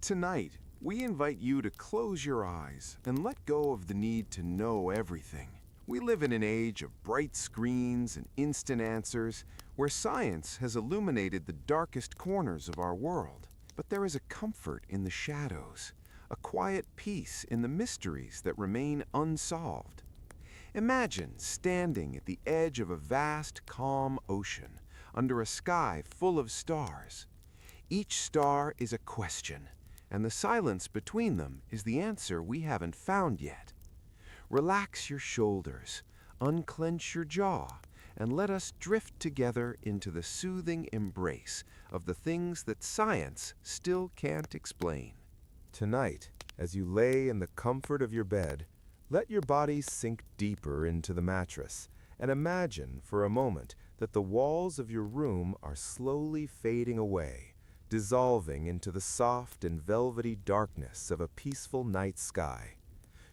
Tonight, we invite you to close your eyes and let go of the need to know everything. We live in an age of bright screens and instant answers where science has illuminated the darkest corners of our world. But there is a comfort in the shadows, a quiet peace in the mysteries that remain unsolved. Imagine standing at the edge of a vast, calm ocean under a sky full of stars. Each star is a question, and the silence between them is the answer we haven't found yet. Relax your shoulders, unclench your jaw, and let us drift together into the soothing embrace of the things that science still can't explain. Tonight, as you lay in the comfort of your bed, let your body sink deeper into the mattress and imagine for a moment that the walls of your room are slowly fading away, dissolving into the soft and velvety darkness of a peaceful night sky.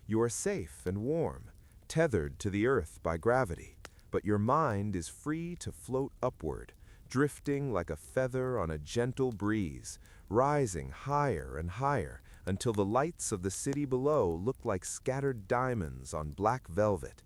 You are safe and warm, tethered to the earth by gravity, but your mind is free to float upward, drifting like a feather on a gentle breeze, rising higher and higher until the lights of the city below look like scattered diamonds on black velvet.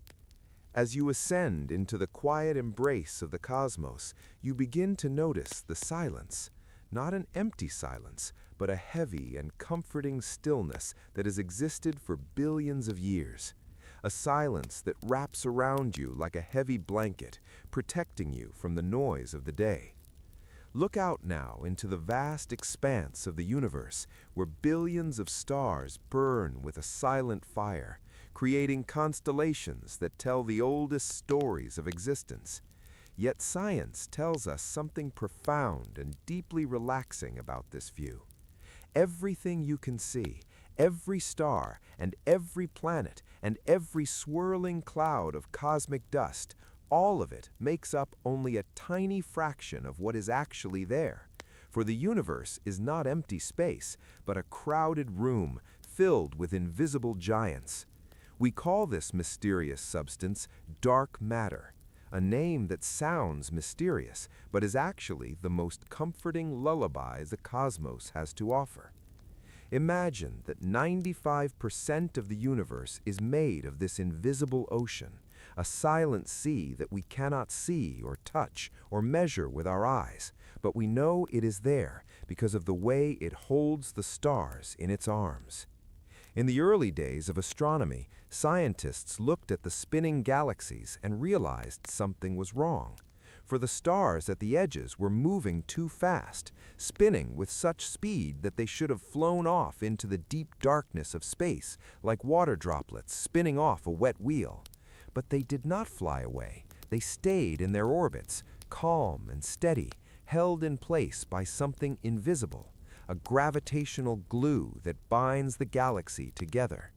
As you ascend into the quiet embrace of the cosmos, you begin to notice the silence, not an empty silence, but a heavy and comforting stillness that has existed for billions of years. A silence that wraps around you like a heavy blanket, protecting you from the noise of the day. Look out now into the vast expanse of the universe where billions of stars burn with a silent fire, creating constellations that tell the oldest stories of existence. Yet science tells us something profound and deeply relaxing about this view. Everything you can see, every star and every planet and every swirling cloud of cosmic dust, all of it makes up only a tiny fraction of what is actually there. For the universe is not empty space, but a crowded room filled with invisible giants. We call this mysterious substance dark matter, a name that sounds mysterious, but is actually the most comforting lullaby the cosmos has to offer. Imagine that 95% of the universe is made of this invisible ocean, a silent sea that we cannot see or touch or measure with our eyes, but we know it is there because of the way it holds the stars in its arms. In the early days of astronomy, scientists looked at the spinning galaxies and realized something was wrong. For the stars at the edges were moving too fast, spinning with such speed that they should have flown off into the deep darkness of space like water droplets spinning off a wet wheel. But they did not fly away. They stayed in their orbits, calm and steady, held in place by something invisible, a gravitational glue that binds the galaxy together.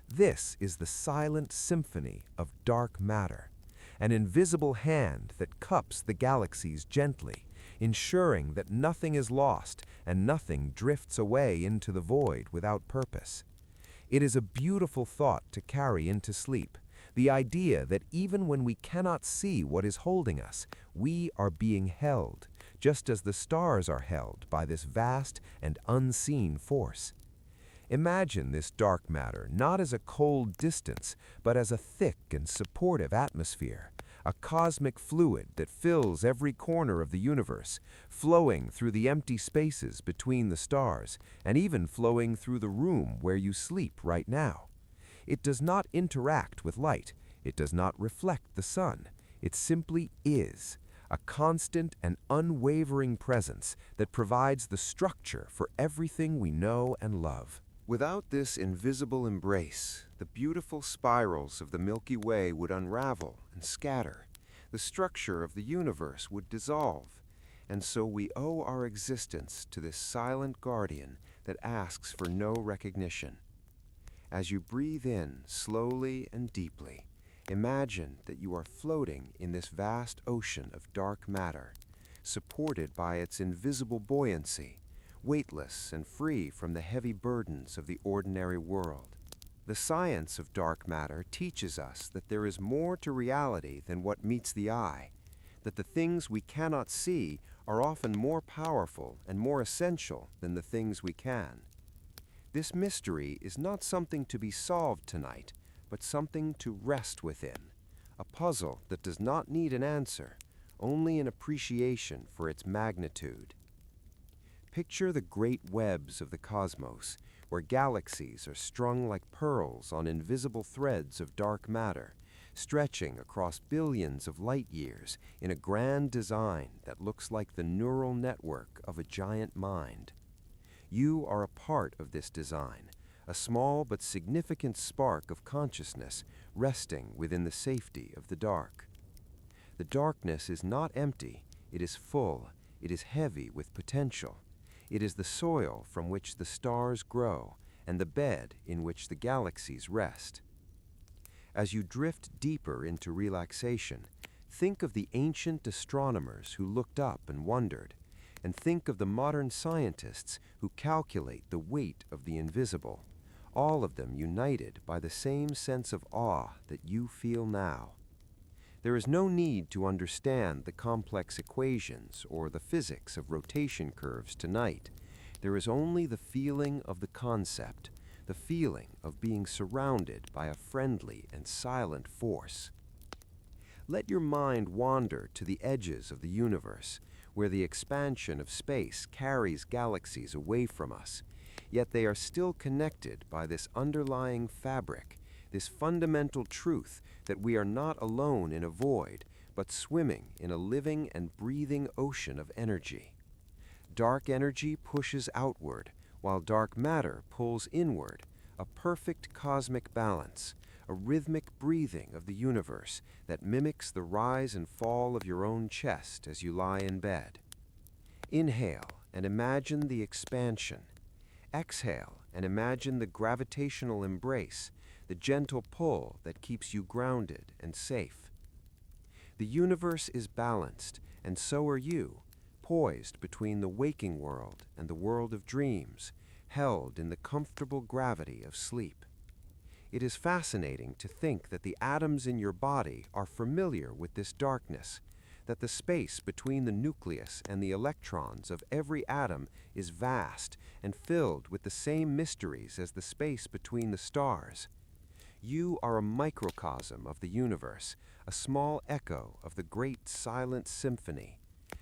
This is the silent symphony of dark matter, an invisible hand that cups the galaxies gently, ensuring that nothing is lost and nothing drifts away into the void without purpose. It is a beautiful thought to carry into sleep, the idea that even when we cannot see what is holding us, we are being held, just as the stars are held by this vast and unseen force. Imagine this dark matter not as a cold distance, but as a thick and supportive atmosphere, a cosmic fluid that fills every corner of the universe, flowing through the empty spaces between the stars, and even flowing through the room where you sleep right now. It does not interact with light. It does not reflect the sun. It simply is, a constant and unwavering presence that provides the structure for everything we know and love. Without this invisible embrace, the beautiful spirals of the Milky Way would unravel and scatter. The structure of the universe would dissolve. And so we owe our existence to this silent guardian that asks for no recognition. As you breathe in slowly and deeply, imagine that you are floating in this vast ocean of dark matter, supported by its invisible buoyancy, weightless and free from the heavy burdens of the ordinary world. The science of dark matter teaches us that there is more to reality than what meets the eye, that the things we cannot see are often more powerful and more essential than the things we can. This mystery is not something to be solved tonight, but something to rest within, a puzzle that does not need an answer, only an appreciation for its magnitude. Picture the great webs of the cosmos, where galaxies are strung like pearls on invisible threads of dark matter, stretching across billions of light years in a grand design that looks like the neural network of a giant mind. You are a part of this design, a small but significant spark of consciousness resting within the safety of the dark. The darkness is not empty, it is full, it is heavy with potential. It is the soil from which the stars grow and the bed in which the galaxies rest. As you drift deeper into relaxation, think of the ancient astronomers who looked up and wondered, and think of the modern scientists who calculate the weight of the invisible, all of them united by the same sense of awe that you feel now. There is no need to understand the complex equations or the physics of rotation curves tonight. There is only the feeling of the concept, the feeling of being surrounded by a friendly and silent force. Let your mind wander to the edges of the universe, where the expansion of space carries galaxies away from us, yet they are still connected by this underlying fabric, this fundamental truth that we are not alone in a void, but swimming in a living and breathing ocean of energy. Dark energy pushes outward, while dark matter pulls inward, a perfect cosmic balance, a rhythmic breathing of the universe that mimics the rise and fall of your own chest as you lie in bed. Inhale and imagine the expansion. Exhale and imagine the gravitational embrace, the gentle pull that keeps you grounded and safe. The universe is balanced, and so are you, poised between the waking world and the world of dreams, held in the comfortable gravity of sleep. It is fascinating to think that the atoms in your body are familiar with this darkness, that the space between the nucleus and the electrons of every atom is vast and filled with the same mysteries as the space between the stars. You are a microcosm of the universe, a small echo of the great silent symphony.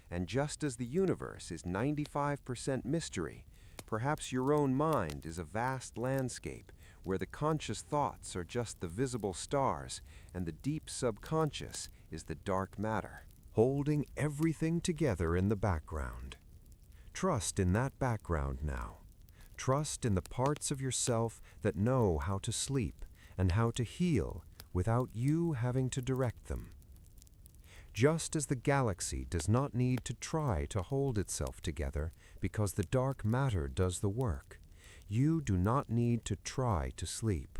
And just as the universe is 95% mystery, perhaps your own mind is a vast landscape where the conscious thoughts are just the visible stars and the deep subconscious is the dark matter, holding everything together in the background. Trust in that background now. Trust in the parts of yourself that know how to sleep and how to heal without you having to direct them. Just as the galaxy does not need to try to hold itself together because the dark matter does the work, you do not need to try to sleep.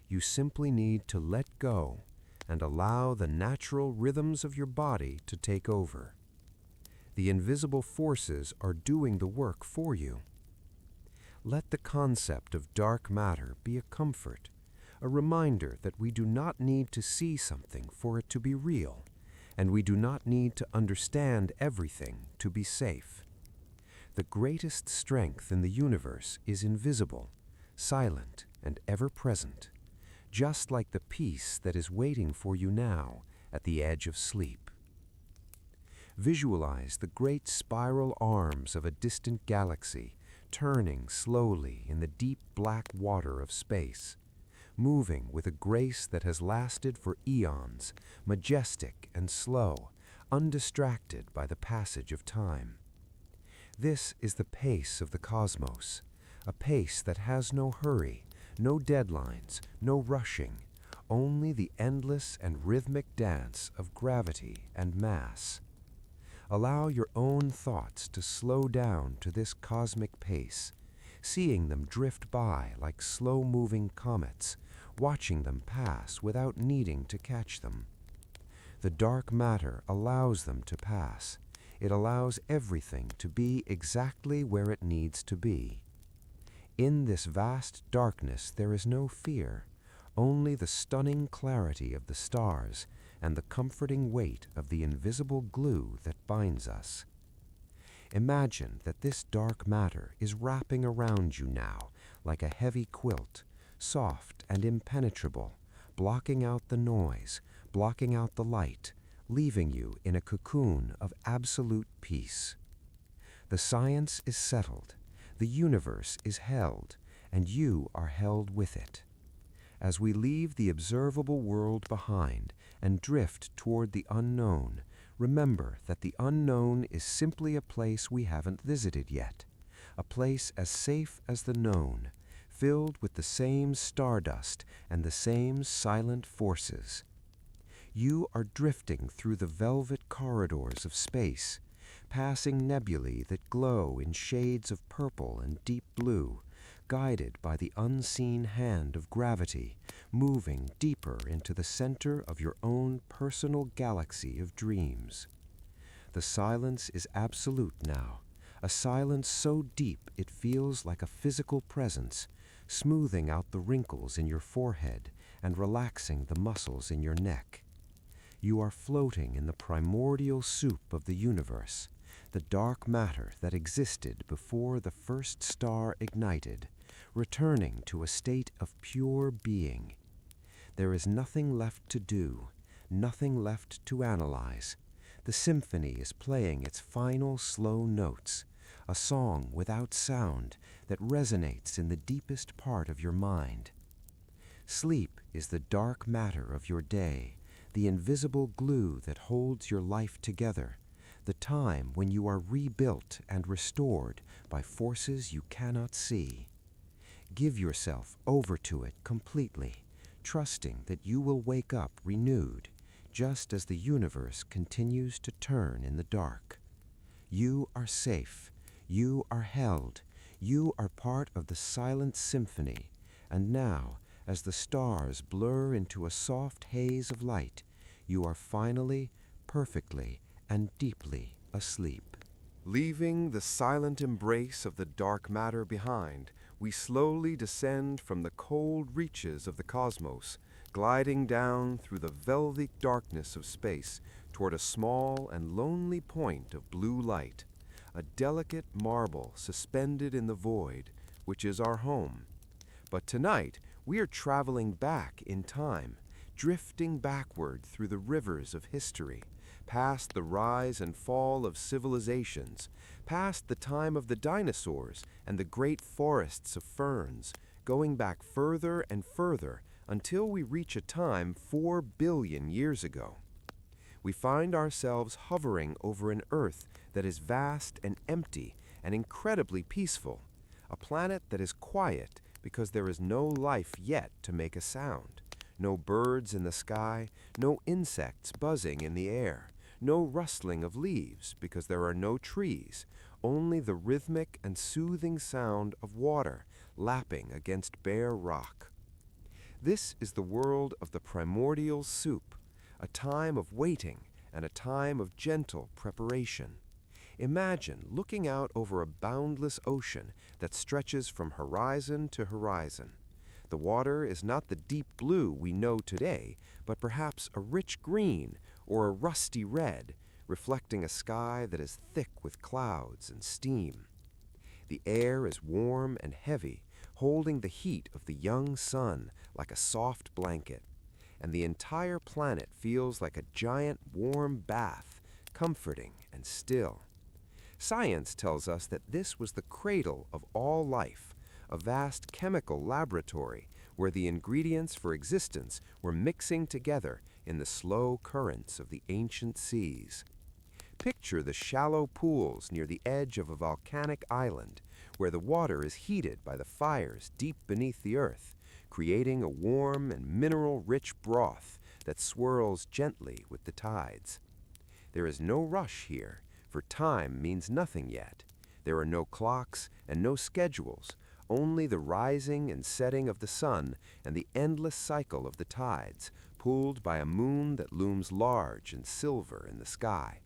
You simply need to let go and allow the natural rhythms of your body to take over. The invisible forces are doing the work for you. Let the concept of dark matter be a comfort, a reminder that we do not need to see something for it to be real, and we do not need to understand everything to be safe. The greatest strength in the universe is invisible, silent, and ever-present, just like the peace that is waiting for you now at the edge of sleep. Visualize the great spiral arms of a distant galaxy turning slowly in the deep black water of space, moving with a grace that has lasted for eons, majestic and slow, undistracted by the passage of time. This is the pace of the cosmos, a pace that has no hurry, no deadlines, no rushing, only the endless and rhythmic dance of gravity and mass. Allow your own thoughts to slow down to this cosmic pace, seeing them drift by like slow-moving comets, watching them pass without needing to catch them. The dark matter allows them to pass. It allows everything to be exactly where it needs to be. In this vast darkness there is no fear, only the stunning clarity of the stars and the comforting weight of the invisible glue that binds us. Imagine that this dark matter is wrapping around you now, like a heavy quilt, soft and impenetrable, blocking out the noise, blocking out the light, leaving you in a cocoon of absolute peace. The science is settled, the universe is held, and you are held with it. As we leave the observable world behind and drift toward the unknown, remember that the unknown is simply a place we haven't visited yet, a place as safe as the known, filled with the same stardust and the same silent forces. You are drifting through the velvet corridors of space, passing nebulae that glow in shades of purple and deep blue, guided by the unseen hand of gravity, moving deeper into the center of your own personal galaxy of dreams. The silence is absolute now, a silence so deep it feels like a physical presence, smoothing out the wrinkles in your forehead and relaxing the muscles in your neck. You are floating in the primordial soup of the universe, the dark matter that existed before the first star ignited, returning to a state of pure being. There is nothing left to do, nothing left to analyze. The symphony is playing its final slow notes, a song without sound that resonates in the deepest part of your mind. Sleep is the dark matter of your day, the invisible glue that holds your life together, the time when you are rebuilt and restored by forces you cannot see. Give yourself over to it completely, trusting that you will wake up renewed, just as the universe continues to turn in the dark. You are safe. You are held. You are part of the silent symphony. And now, as the stars blur into a soft haze of light, you are finally, perfectly, and deeply asleep. Leaving the silent embrace of the dark matter behind, we slowly descend from the cold reaches of the cosmos, gliding down through the velvet darkness of space toward a small and lonely point of blue light, a delicate marble suspended in the void, which is our home. But tonight, we are traveling back in time, drifting backward through the rivers of history, past the rise and fall of civilizations, past the time of the dinosaurs and the great forests of ferns, going back further and further until we reach a time 4 billion years ago. We find ourselves hovering over an Earth that is vast and empty and incredibly peaceful, a planet that is quiet because there is no life yet to make a sound, no birds in the sky, no insects buzzing in the air, no rustling of leaves because there are no trees, only the rhythmic and soothing sound of water lapping against bare rock. This is the world of the primordial soup, a time of waiting and a time of gentle preparation. Imagine looking out over a boundless ocean that stretches from horizon to horizon. The water is not the deep blue we know today, but perhaps a rich green or a rusty red, reflecting a sky that is thick with clouds and steam. The air is warm and heavy, holding the heat of the young sun like a soft blanket, and the entire planet feels like a giant warm bath, comforting and still. Science tells us that this was the cradle of all life, a vast chemical laboratory where the ingredients for existence were mixing together in the slow currents of the ancient seas. Picture the shallow pools near the edge of a volcanic island where the water is heated by the fires deep beneath the earth, creating a warm and mineral-rich broth that swirls gently with the tides. There is no rush here, for time means nothing yet. There are no clocks and no schedules, only the rising and setting of the sun and the endless cycle of the tides, pulled by a moon that looms large and silver in the sky.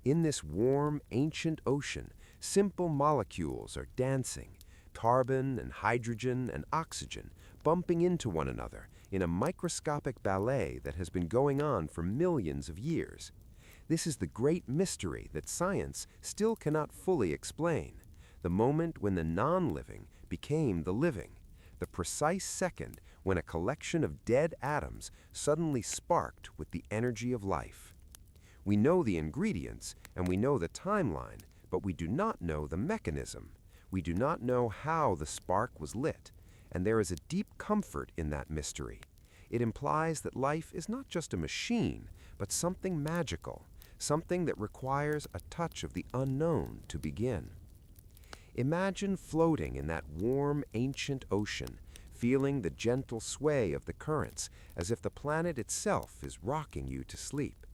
In this warm, ancient ocean, simple molecules are dancing, carbon and hydrogen and oxygen bumping into one another in a microscopic ballet that has been going on for millions of years. This is the great mystery that science still cannot fully explain, the moment when the non-living became the living, the precise second when a collection of dead atoms suddenly sparked with the energy of life. We know the ingredients and we know the timeline, but we do not know the mechanism. We do not know how the spark was lit, and there is a deep comfort in that mystery. It implies that life is not just a machine, but something magical, something that requires a touch of the unknown to begin. Imagine floating in that warm, ancient ocean, feeling the gentle sway of the currents as if the planet itself is rocking you to sleep.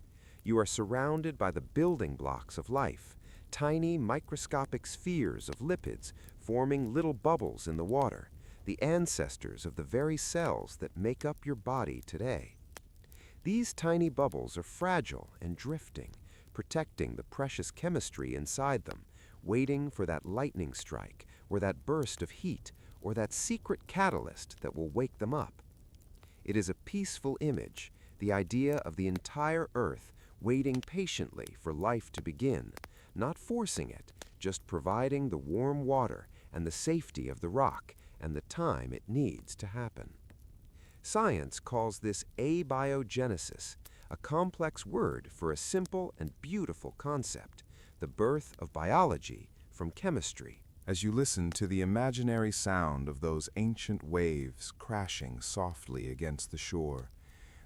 You are surrounded by the building blocks of life, tiny microscopic spheres of lipids forming little bubbles in the water, the ancestors of the very cells that make up your body today. These tiny bubbles are fragile and drifting, protecting the precious chemistry inside them, waiting for that lightning strike, or that burst of heat, or that secret catalyst that will wake them up. It is a peaceful image, the idea of the entire Earth waiting patiently for life to begin, not forcing it, just providing the warm water and the safety of the rock and the time it needs to happen. Science calls this abiogenesis, a complex word for a simple and beautiful concept, the birth of biology from chemistry. As you listen to the imaginary sound of those ancient waves crashing softly against the shore,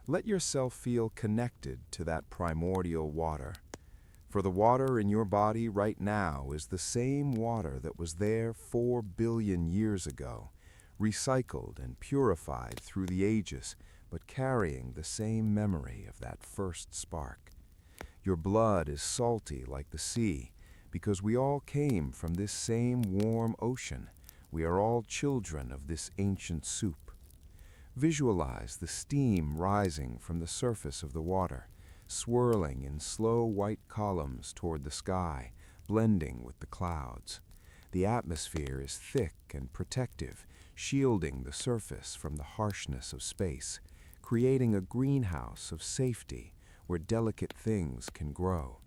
let yourself feel connected to that primordial water. For the water in your body right now is the same water that was there 4 billion years ago, recycled and purified through the ages, but carrying the same memory of that first spark. Your blood is salty like the sea, because we all came from this same warm ocean. We are all children of this ancient soup. Visualize the steam rising from the surface of the water, swirling in slow white columns toward the sky, blending with the clouds. The atmosphere is thick and protective, shielding the surface from the harshness of space, creating a greenhouse of safety where delicate things can grow.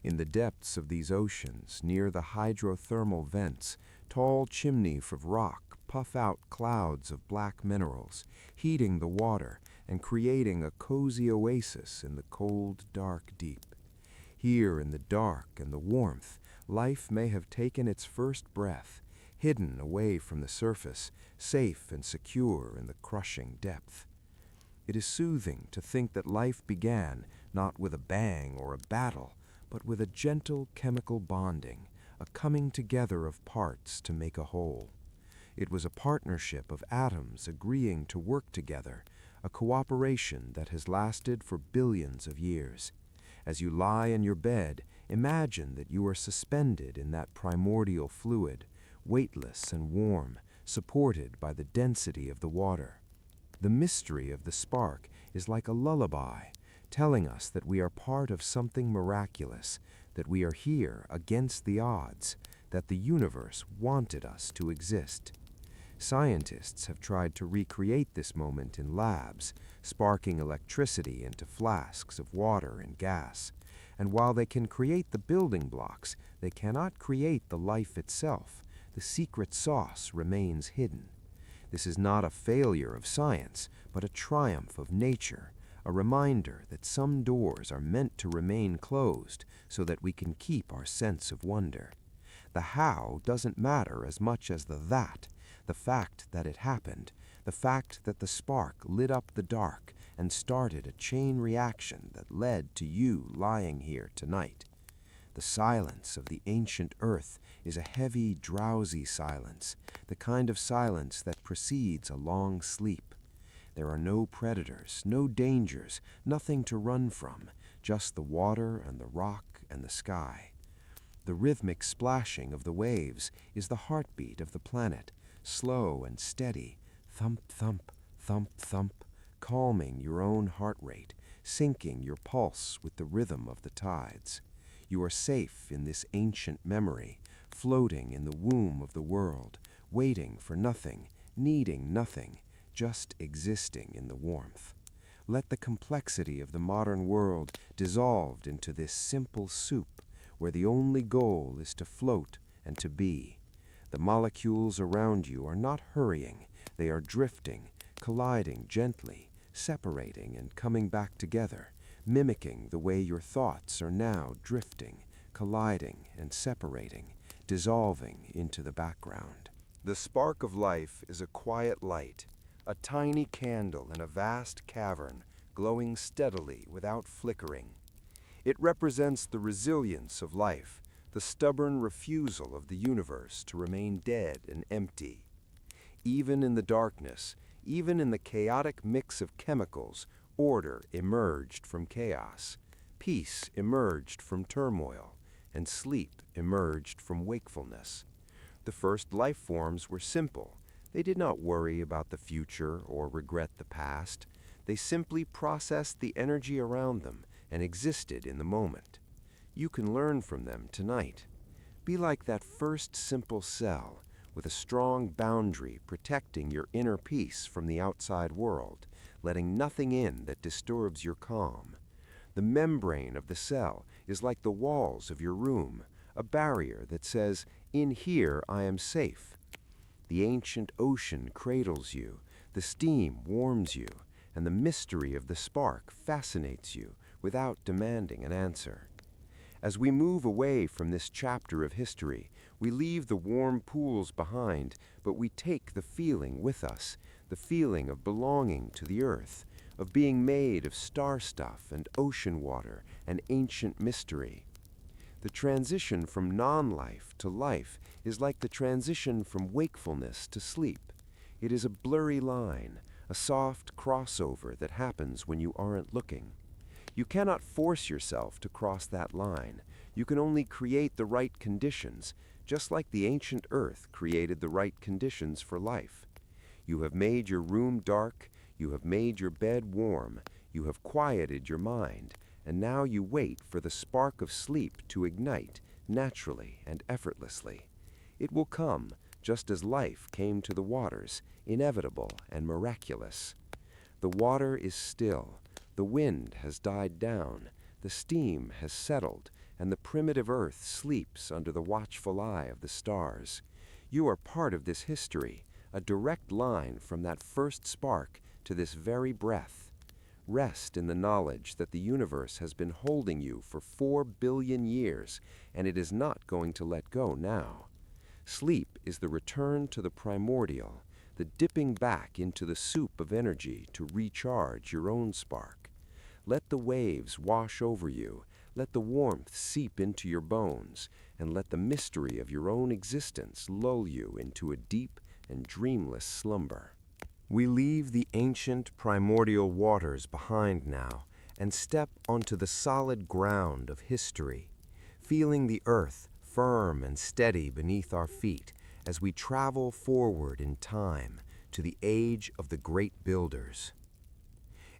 In the depths of these oceans, near the hydrothermal vents, tall chimneys of rock puff out clouds of black minerals, heating the water and creating a cozy oasis in the cold, dark deep. Here in the dark and the warmth, life may have taken its first breath, hidden away from the surface, safe and secure in the crushing depth. It is soothing to think that life began not with a bang or a battle, but with a gentle chemical bonding, a coming together of parts to make a whole. It was a partnership of atoms agreeing to work together, a cooperation that has lasted for billions of years. As you lie in your bed, imagine that you are suspended in that primordial fluid, weightless and warm, supported by the density of the water. The mystery of the spark is like a lullaby, telling us that we are part of something miraculous, that we are here against the odds, that the universe wanted us to exist. Scientists have tried to recreate this moment in labs, sparking electricity into flasks of water and gas. And while they can create the building blocks, they cannot create the life itself. The secret sauce remains hidden. This is not a failure of science, but a triumph of nature, a reminder that some doors are meant to remain closed so that we can keep our sense of wonder. The how doesn't matter as much as the fact that it happened, the fact that the spark lit up the dark and started a chain reaction that led to you lying here tonight. The silence of the ancient earth is a heavy, drowsy silence, the kind of silence that precedes a long sleep. There are no predators, no dangers, nothing to run from, just the water and the rock and the sky. The rhythmic splashing of the waves is the heartbeat of the planet, slow and steady, thump, thump, thump, thump, calming your own heart rate, syncing your pulse with the rhythm of the tides. You are safe in this ancient memory, floating in the womb of the world, waiting for nothing, needing nothing, just existing in the warmth. Let the complexity of the modern world dissolve into this simple soup, where the only goal is to float and to be. The molecules around you are not hurrying, they are drifting, colliding gently, separating and coming back together, mimicking the way your thoughts are now drifting, colliding and separating, dissolving into the background. The spark of life is a quiet light, a tiny candle in a vast cavern, glowing steadily without flickering. It represents the resilience of life, the stubborn refusal of the universe to remain dead and empty. Even in the darkness, even in the chaotic mix of chemicals, order emerged from chaos, peace emerged from turmoil, and sleep emerged from wakefulness. The first life forms were simple. They did not worry about the future or regret the past. They simply processed the energy around them and existed in the moment. You can learn from them tonight. Be like that first simple cell, with a strong boundary protecting your inner peace from the outside world, letting nothing in that disturbs your calm. The membrane of the cell is like the walls of your room, a barrier that says, "In here I am safe." The ancient ocean cradles you, the steam warms you, and the mystery of the spark fascinates you without demanding an answer. As we move away from this chapter of history, we leave the warm pools behind, but we take the feeling with us, the feeling of belonging to the earth, of being made of star stuff and ocean water and ancient mystery. The transition from non-life to life is like the transition from wakefulness to sleep. It is a blurry line, a soft crossover that happens when you aren't looking. You cannot force yourself to cross that line. You can only create the right conditions, just like the ancient earth created the right conditions for life. You have made your room dark, you have made your bed warm, you have quieted your mind, and now you wait for the spark of sleep to ignite naturally and effortlessly. It will come, just as life came to the waters, inevitable and miraculous. The water is still. The wind has died down, the steam has settled, and the primitive earth sleeps under the watchful eye of the stars. You are part of this history, a direct line from that first spark to this very breath. Rest in the knowledge that the universe has been holding you for 4 billion years, and it is not going to let go now. Sleep is the return to the primordial, the dipping back into the soup of energy to recharge your own spark. Let the waves wash over you, let the warmth seep into your bones, and let the mystery of your own existence lull you into a deep and dreamless slumber. We leave the ancient primordial waters behind now and step onto the solid ground of history, feeling the earth firm and steady beneath our feet as we travel forward in time to the age of the great builders.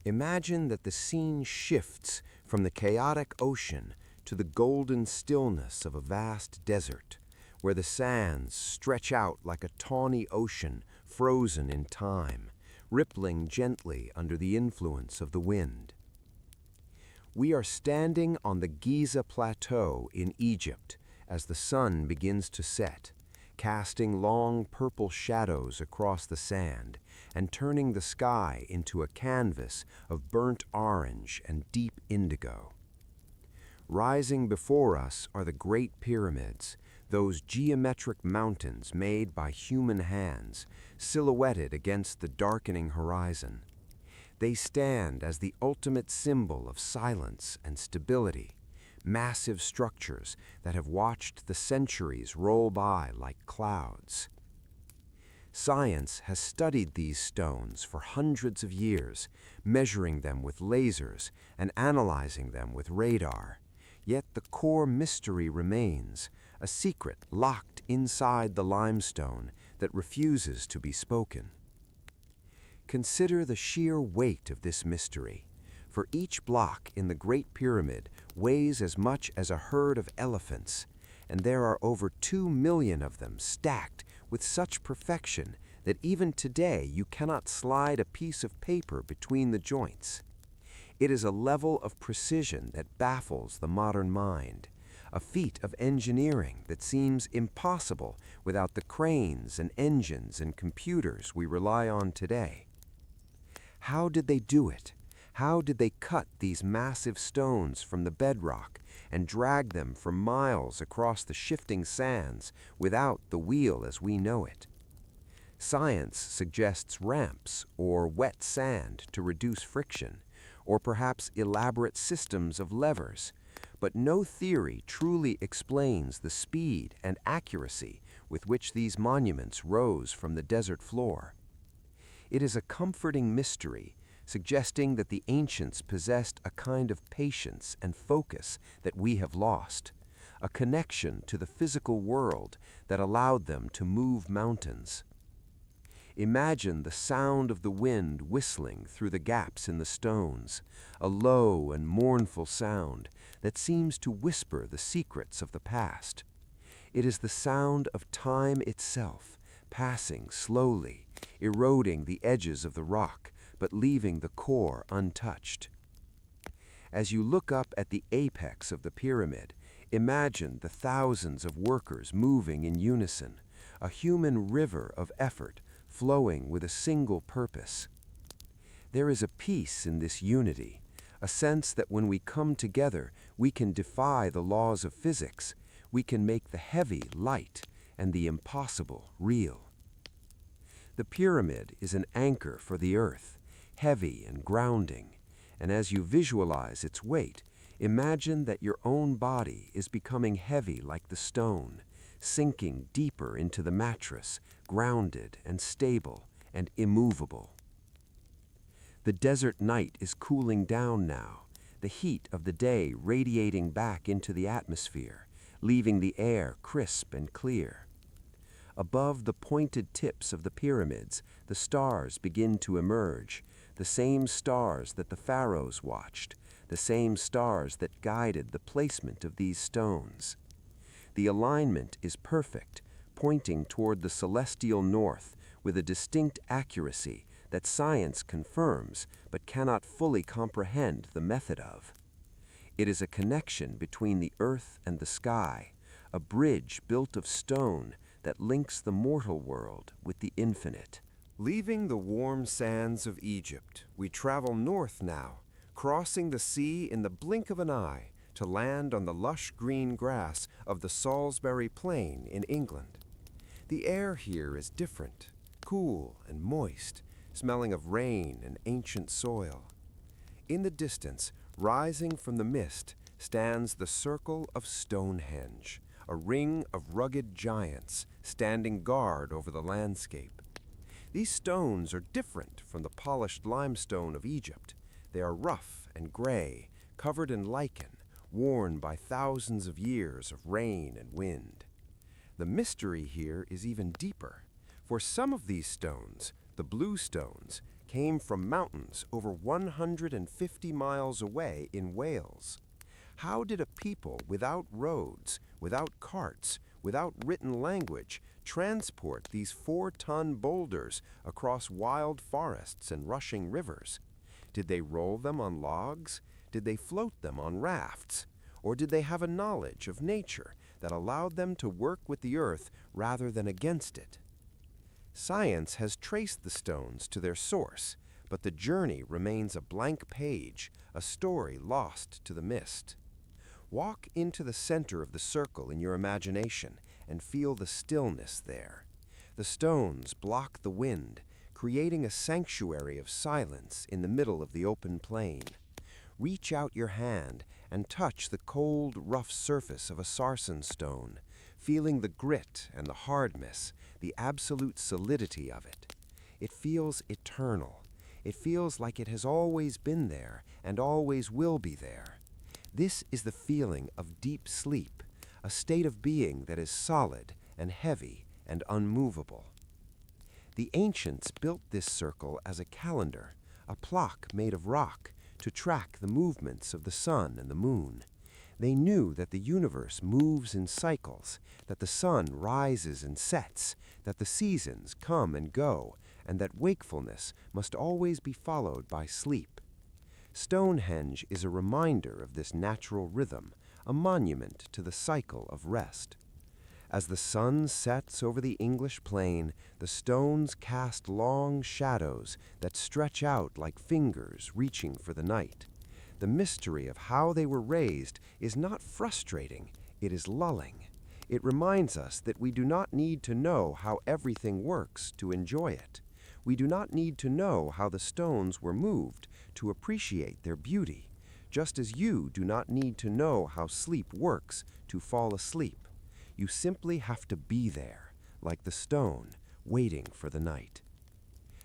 Imagine that the scene shifts from the chaotic ocean to the golden stillness of a vast desert, where the sands stretch out like a tawny ocean frozen in time, rippling gently under the influence of the wind. We are standing on the Giza Plateau in Egypt as the sun begins to set, casting long purple shadows across the sand and turning the sky into a canvas of burnt orange and deep indigo. Rising before us are the Great Pyramids, those geometric mountains made by human hands, silhouetted against the darkening horizon. They stand as the ultimate symbol of silence and stability, massive structures that have watched the centuries roll by like clouds. Science has studied these stones for hundreds of years, measuring them with lasers and analyzing them with radar. Yet the core mystery remains, a secret locked inside the limestone that refuses to be spoken. Consider the sheer weight of this mystery, for each block in the Great Pyramid weighs as much as a herd of elephants, and there are over 2 million of them stacked with such perfection that even today you cannot slide a piece of paper between the joints. It is a level of precision that baffles the modern mind, a feat of engineering that seems impossible without the cranes and engines and computers we rely on today. How did they do it? How did they cut these massive stones from the bedrock and drag them for miles across the shifting sands without the wheel as we know it? Science suggests ramps or wet sand to reduce friction, or perhaps elaborate systems of levers, but no theory truly explains the speed and accuracy with which these monuments rose from the desert floor. It is a comforting mystery, suggesting that the ancients possessed a kind of patience and focus that we have lost, a connection to the physical world that allowed them to move mountains. Imagine the sound of the wind whistling through the gaps in the stones, a low and mournful sound that seems to whisper the secrets of the past. It is the sound of time itself, passing slowly, eroding the edges of the rock, but leaving the core untouched. As you look up at the apex of the pyramid, imagine the thousands of workers moving in unison, a human river of effort flowing with a single purpose. There is a peace in this unity, a sense that when we come together, we can defy the laws of physics, we can make the heavy light and the impossible real. The pyramid is an anchor for the earth, heavy and grounding, and as you visualize its weight, imagine that your own body is becoming heavy like the stone, sinking deeper into the mattress, grounded and stable and immovable. The desert night is cooling down now, the heat of the day radiating back into the atmosphere, leaving the air crisp and clear. Above the pointed tips of the pyramids, the stars begin to emerge, the same stars that the pharaohs watched, the same stars that guided the placement of these stones. The alignment is perfect, pointing toward the celestial north with a distinct accuracy that science confirms but cannot fully comprehend the method of. It is a connection between the earth and the sky, a bridge built of stone that links the mortal world with the infinite. Leaving the warm sands of Egypt, we travel north now, crossing the sea in the blink of an eye to land on the lush green grass of the Salisbury Plain in England. The air here is different, cool and moist, smelling of rain and ancient soil. In the distance, rising from the mist, stands the Circle of Stonehenge, a ring of rugged giants standing guard over the landscape. These stones are different from the polished limestone of Egypt. They are rough and gray, covered in lichen, worn by thousands of years of rain and wind. The mystery here is even deeper, for some of these stones, the blue stones, came from mountains over 150 miles away in Wales. How did a people without roads, without carts, without written language, transport these 4-ton boulders across wild forests and rushing rivers? Did they roll them on logs? Did they float them on rafts? Or did they have a knowledge of nature that allowed them to work with the earth rather than against it? Science has traced the stones to their source, but the journey remains a blank page, a story lost to the mist. Walk into the center of the circle in your imagination and feel the stillness there. The stones block the wind, creating a sanctuary of silence in the middle of the open plain. Reach out your hand and touch the cold, rough surface of a sarsen stone, feeling the grit and the hardness, the absolute solidity of it. It feels eternal. It feels like it has always been there and always will be there. This is the feeling of deep sleep, a state of being that is solid and heavy and unmovable. The ancients built this circle as a calendar, a clock made of rock, to track the movements of the sun and the moon. They knew that the universe moves in cycles, that the sun rises and sets, that the seasons come and go, and that wakefulness must always be followed by sleep. Stonehenge is a reminder of this natural rhythm, a monument to the cycle of rest. As the sun sets over the English plain, the stones cast long shadows that stretch out like fingers reaching for the night. The mystery of how they were raised is not frustrating, it is lulling. It reminds us that we do not need to know how everything works to enjoy it. We do not need to know how the stones were moved to appreciate their beauty, just as you do not need to know how sleep works to fall asleep. You simply have to be there, like the stone, waiting for the night.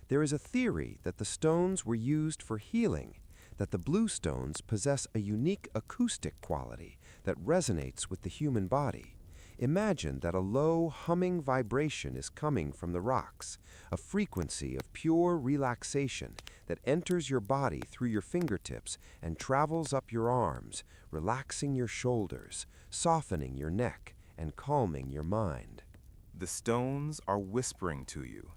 There is a theory that the stones were used for healing, that the blue stones possess a unique acoustic quality that resonates with the human body. Imagine that a low, humming vibration is coming from the rocks, a frequency of pure relaxation that enters your body through your fingertips and travels up your arms, relaxing your shoulders, softening your neck, and calming your mind. The stones are whispering to you,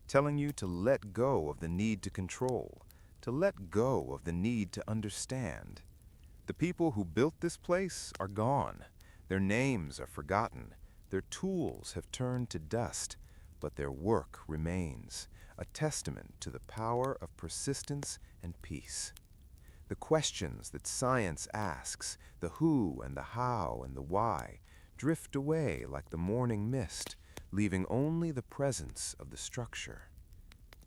telling you to let go of the need to control, to let go of the need to understand. The people who built this place are gone. Their names are forgotten. Their tools have turned to dust, but their work remains, a testament to the power of persistence and peace. The questions that science asks, the who and the how and the why, drift away like the morning mist, leaving only the presence of the structure.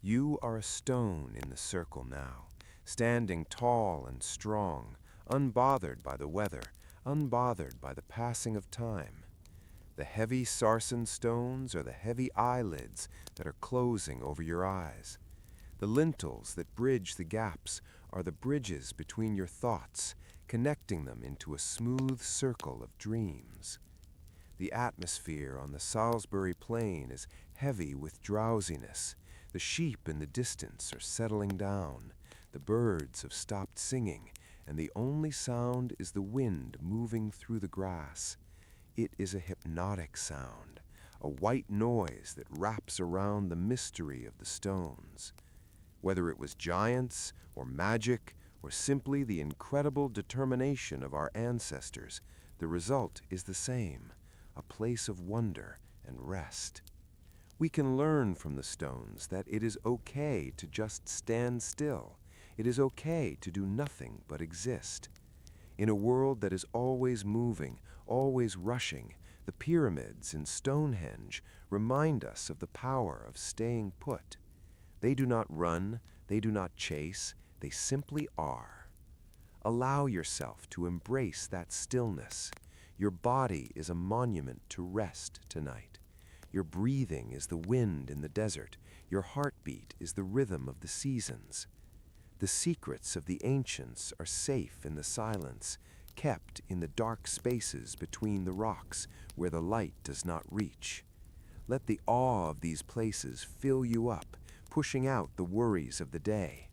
You are a stone in the circle now, standing tall and strong, unbothered by the weather, unbothered by the passing of time. The heavy sarsen stones are the heavy eyelids that are closing over your eyes. The lintels that bridge the gaps are the bridges between your thoughts, connecting them into a smooth circle of dreams. The atmosphere on the Salisbury Plain is heavy with drowsiness. The sheep in the distance are settling down. The birds have stopped singing, and the only sound is the wind moving through the grass. It is a hypnotic sound, a white noise that wraps around the mystery of the stones. Whether it was giants, or magic, or simply the incredible determination of our ancestors, the result is the same, a place of wonder and rest. We can learn from the stones that it is okay to just stand still. It is okay to do nothing but exist. In a world that is always moving, always rushing, the pyramids in Stonehenge remind us of the power of staying put. They do not run, they do not chase, they simply are. Allow yourself to embrace that stillness. Your body is a monument to rest tonight. Your breathing is the wind in the desert. Your heartbeat is the rhythm of the seasons. The secrets of the ancients are safe in the silence, kept in the dark spaces between the rocks where the light does not reach. Let the awe of these places fill you up, pushing out the worries of the day.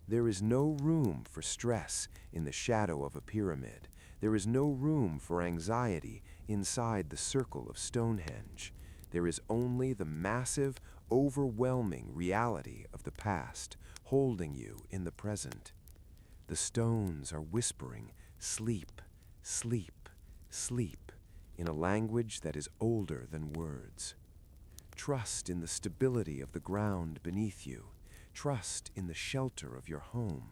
There is no room for stress in the shadow of a pyramid. There is no room for anxiety inside the circle of Stonehenge. There is only the massive, overwhelming reality of the past, holding you in the present. The stones are whispering, "Sleep, sleep, sleep," in a language that is older than words. Trust in the stability of the ground beneath you. Trust in the shelter of your home.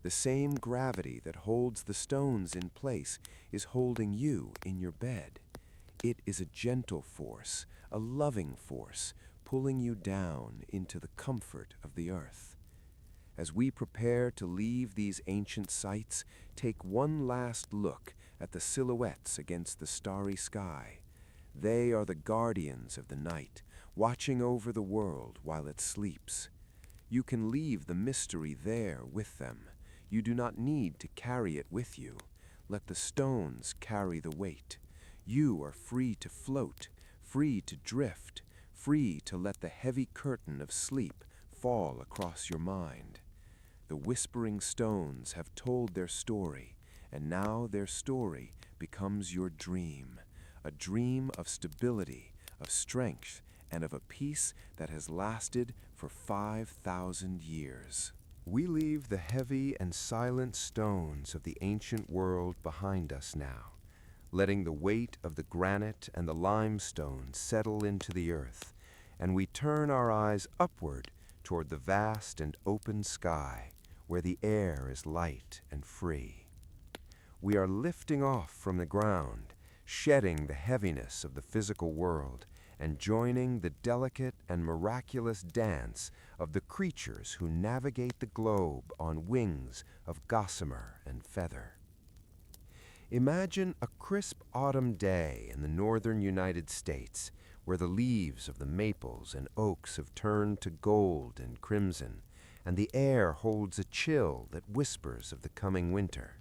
The same gravity that holds the stones in place is holding you in your bed. It is a gentle force, a loving force, pulling you down into the comfort of the earth. As we prepare to leave these ancient sites, take one last look at the silhouettes against the starry sky. They are the guardians of the night, watching over the world while it sleeps. You can leave the mystery there with them. You do not need to carry it with you. Let the stones carry the weight. You are free to float, free to drift, free to let the heavy curtain of sleep fall across your mind. The whispering stones have told their story, and now their story becomes your dream, a dream of stability, of strength, and of a peace that has lasted for 5,000 years. We leave the heavy and silent stones of the ancient world behind us now. letting the weight of the granite and the limestone settle into the earth, and we turn our eyes upward toward the vast and open sky, where the air is light and free. We are lifting off from the ground, shedding the heaviness of the physical world, and joining the delicate and miraculous dance of the creatures who navigate the globe on wings of gossamer and feather. Imagine a crisp autumn day in the northern United States, where the leaves of the maples and oaks have turned to gold and crimson, and the air holds a chill that whispers of the coming winter.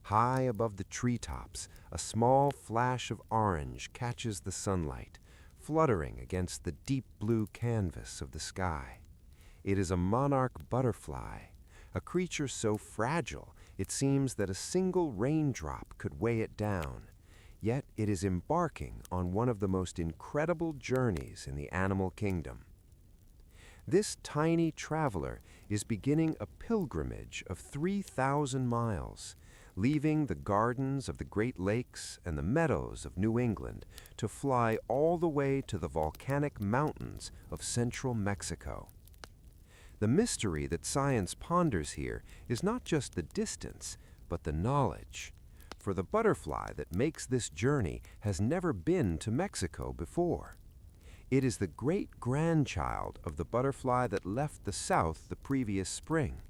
High above the treetops, a small flash of orange catches the sunlight, fluttering against the deep blue canvas of the sky. It is a monarch butterfly, a creature so fragile it seems that a single raindrop could weigh it down. Yet it is embarking on one of the most incredible journeys in the animal kingdom. This tiny traveler is beginning a pilgrimage of 3,000 miles, leaving the gardens of the Great Lakes and the meadows of New England to fly all the way to the volcanic mountains of central Mexico. The mystery that science ponders here is not just the distance, but the knowledge. For the butterfly that makes this journey has never been to Mexico before. It is the great-grandchild of the butterfly that left the South the previous spring.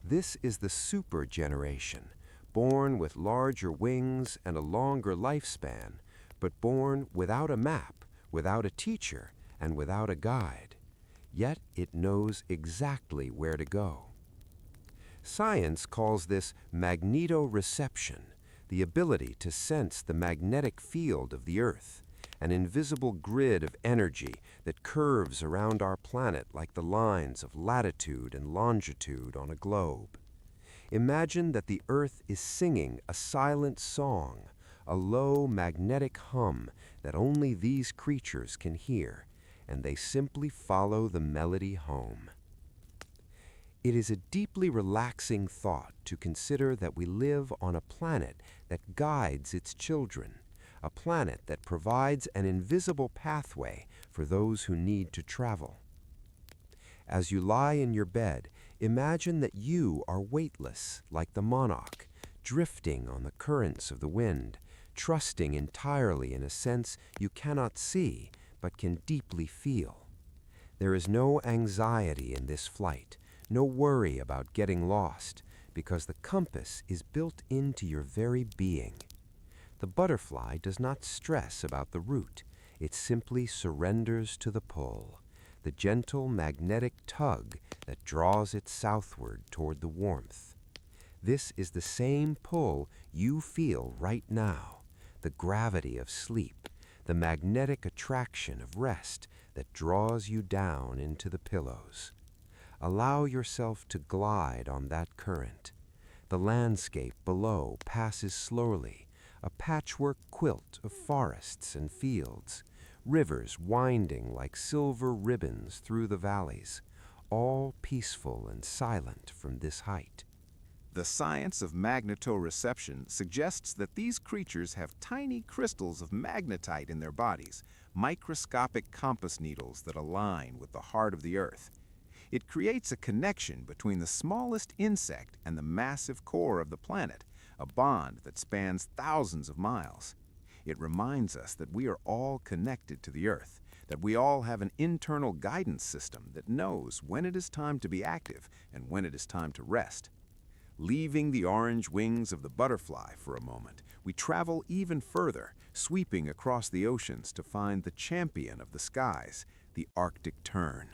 This is the super generation, born with larger wings and a longer lifespan, but born without a map, without a teacher, and without a guide. Yet it knows exactly where to go. Science calls this magnetoreception, the ability to sense the magnetic field of the Earth, an invisible grid of energy that curves around our planet like the lines of latitude and longitude on a globe. Imagine that the Earth is singing a silent song, a low magnetic hum that only these creatures can hear, and they simply follow the melody home. It is a deeply relaxing thought to consider that we live on a planet that guides its children, a planet that provides an invisible pathway for those who need to travel. As you lie in your bed, imagine that you are weightless like the monarch, drifting on the currents of the wind, trusting entirely in a sense you cannot see but can deeply feel. There is no anxiety in this flight, no worry about getting lost, because the compass is built into your very being. The butterfly does not stress about the route. It simply surrenders to the pull, the gentle magnetic tug that draws it southward toward the warmth. This is the same pull you feel right now, the gravity of sleep, the magnetic attraction of rest that draws you down into the pillows. Allow yourself to glide on that current. The landscape below passes slowly, a patchwork quilt of forests and fields, rivers winding like silver ribbons through the valleys, all peaceful and silent from this height. The science of magnetoreception suggests that these creatures have tiny crystals of magnetite in their bodies, microscopic compass needles that align with the heart of the Earth. It creates a connection between the smallest insect and the massive core of the planet, a bond that spans thousands of miles. It reminds us that we are all connected to the Earth, that we all have an internal guidance system that knows when it is time to be active and when it is time to rest. Leaving the orange wings of the butterfly for a moment, we travel even further, sweeping across the oceans to find the champion of the skies, the Arctic tern.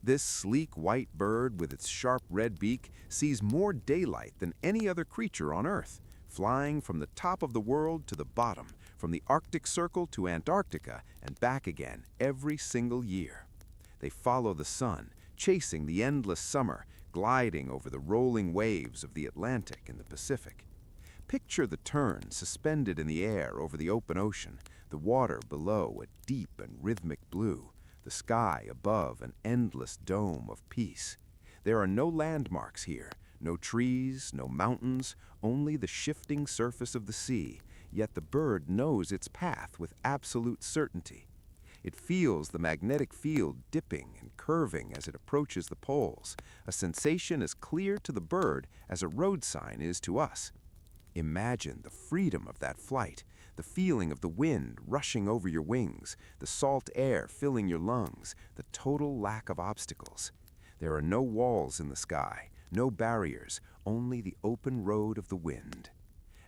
This sleek white bird with its sharp red beak sees more daylight than any other creature on Earth, flying from the top of the world to the bottom, from the Arctic Circle to Antarctica and back again every single year. They follow the sun, chasing the endless summer, gliding over the rolling waves of the Atlantic and the Pacific. Picture the tern suspended in the air over the open ocean, the water below a deep and rhythmic blue, the sky above an endless dome of peace. There are no landmarks here, no trees, no mountains, only the shifting surface of the sea, yet the bird knows its path with absolute certainty. It feels the magnetic field dipping and curving as it approaches the poles, a sensation as clear to the bird as a road sign is to us. Imagine the freedom of that flight, the feeling of the wind rushing over your wings, the salt air filling your lungs, the total lack of obstacles. There are no walls in the sky, no barriers, only the open road of the wind.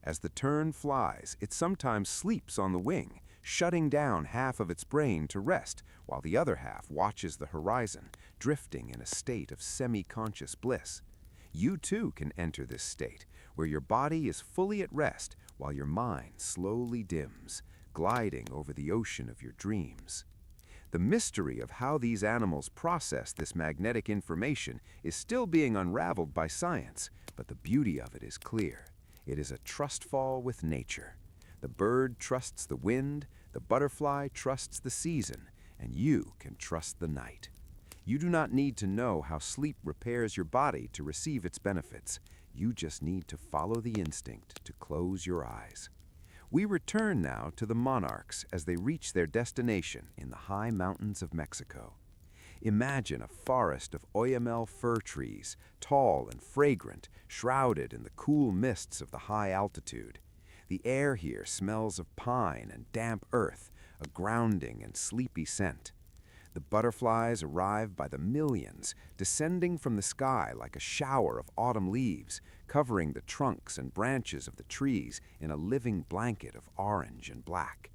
As the tern flies, it sometimes sleeps on the wing, shutting down half of its brain to rest, while the other half watches the horizon, drifting in a state of semi-conscious bliss. You too can enter this state, where your body is fully at rest while your mind slowly dims, gliding over the ocean of your dreams. The mystery of how these animals process this magnetic information is still being unraveled by science, but the beauty of it is clear. It is a trust fall with nature. The bird trusts the wind, the butterfly trusts the season, and you can trust the night. You do not need to know how sleep repairs your body to receive its benefits. You just need to follow the instinct to close your eyes. We return now to the monarchs as they reach their destination in the high mountains of Mexico. Imagine a forest of Oyamel fir trees, tall and fragrant, shrouded in the cool mists of the high altitude. The air here smells of pine and damp earth, a grounding and sleepy scent. The butterflies arrive by the millions, descending from the sky like a shower of autumn leaves, covering the trunks and branches of the trees in a living blanket of orange and black.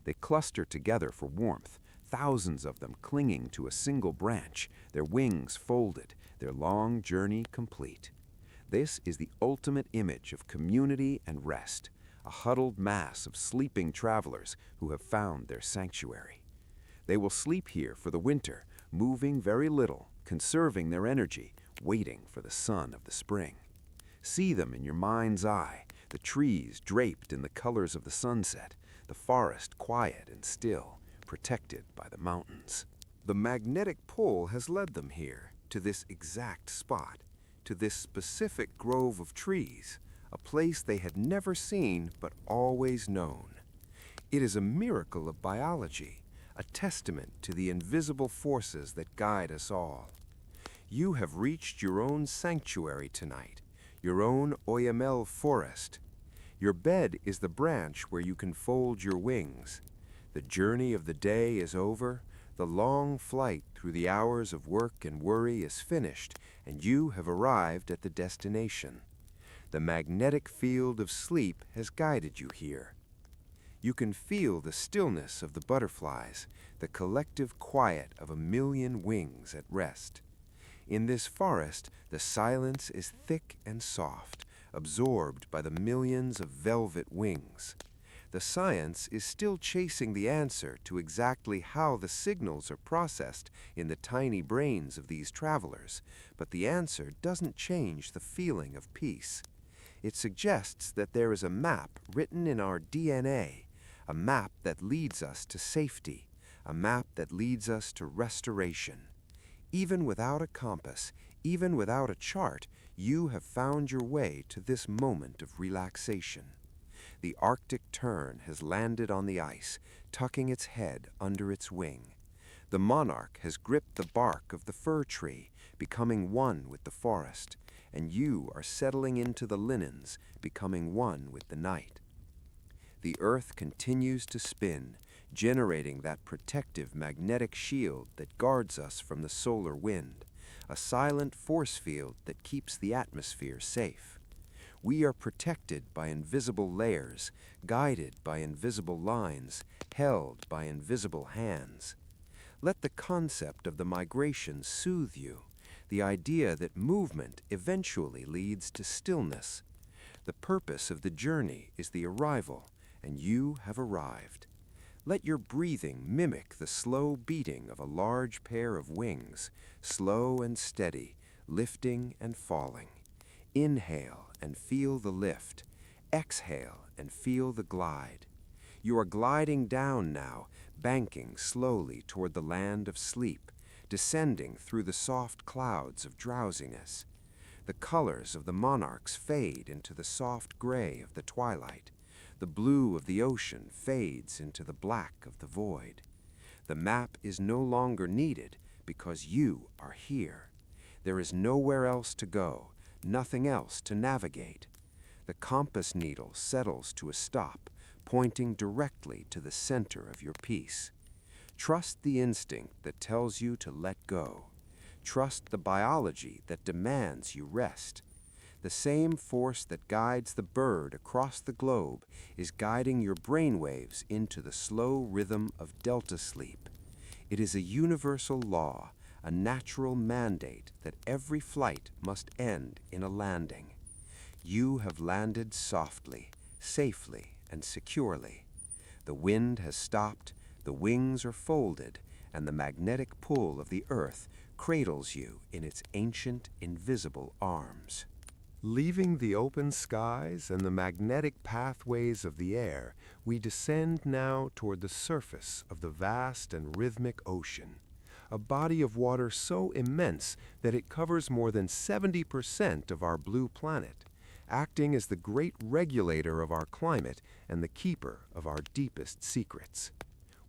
They cluster together for warmth, thousands of them clinging to a single branch, their wings folded, their long journey complete. This is the ultimate image of community and rest, a huddled mass of sleeping travelers who have found their sanctuary. They will sleep here for the winter, moving very little, conserving their energy, waiting for the sun of the spring. See them in your mind's eye, the trees draped in the colors of the sunset, the forest quiet and still, protected by the mountains. The magnetic pull has led them here, to this exact spot, to this specific grove of trees, a place they had never seen but always known. It is a miracle of biology, a testament to the invisible forces that guide us all. You have reached your own sanctuary tonight, your own Oyamel forest. Your bed is the branch where you can fold your wings. The journey of the day is over, the long flight through the hours of work and worry is finished, and you have arrived at the destination. The magnetic field of sleep has guided you here. You can feel the stillness of the butterflies, the collective quiet of a million wings at rest. In this forest, the silence is thick and soft, absorbed by the millions of velvet wings. The science is still chasing the answer to exactly how the signals are processed in the tiny brains of these travelers, but the answer doesn't change the feeling of peace. It suggests that there is a map written in our DNA, a map that leads us to safety, a map that leads us to restoration. Even without a compass, even without a chart, you have found your way to this moment of relaxation. The Arctic tern has landed on the ice, tucking its head under its wing. The monarch has gripped the bark of the fir tree, becoming one with the forest, and you are settling into the linens, becoming one with the night. The earth continues to spin, generating that protective magnetic shield that guards us from the solar wind, a silent force field that keeps the atmosphere safe. We are protected by invisible layers, guided by invisible lines, held by invisible hands. Let the concept of the migration soothe you, the idea that movement eventually leads to stillness. The purpose of the journey is the arrival, and you have arrived. Let your breathing mimic the slow beating of a large pair of wings, slow and steady, lifting and falling. Inhale and feel the lift. Exhale and feel the glide. You are gliding down now, banking slowly toward the land of sleep, descending through the soft clouds of drowsiness. The colors of the monarchs fade into the soft gray of the twilight. The blue of the ocean fades into the black of the void. The map is no longer needed because you are here. There is nowhere else to go, nothing else to navigate. The compass needle settles to a stop, pointing directly to the center of your peace. Trust the instinct that tells you to let go. Trust the biology that demands you rest. The same force that guides the bird across the globe is guiding your brainwaves into the slow rhythm of delta sleep. It is a universal law, a natural mandate that every flight must end in a landing. You have landed softly, safely, and securely. The wind has stopped, the wings are folded, and the magnetic pull of the earth cradles you in its ancient, invisible arms. Leaving the open skies and the magnetic pathways of the air, we descend now toward the surface of the vast and rhythmic ocean, a body of water so immense that it covers more than 70% of our blue planet, acting as the great regulator of our climate and the keeper of our deepest secrets.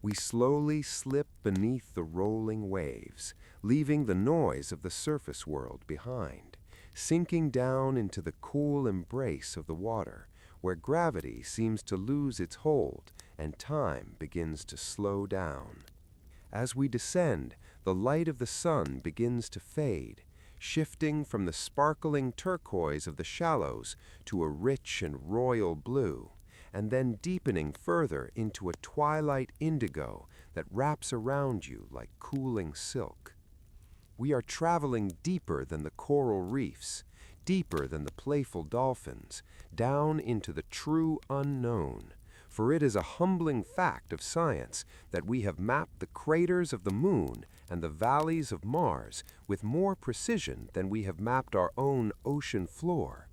We slowly slip beneath the rolling waves, leaving the noise of the surface world behind, sinking down into the cool embrace of the water, where gravity seems to lose its hold and time begins to slow down. As we descend, the light of the sun begins to fade, shifting from the sparkling turquoise of the shallows to a rich and royal blue, and then deepening further into a twilight indigo that wraps around you like cooling silk. We are traveling deeper than the coral reefs, deeper than the playful dolphins, down into the true unknown, for it is a humbling fact of science that we have mapped the craters of the moon and the valleys of Mars with more precision than we have mapped our own ocean floor.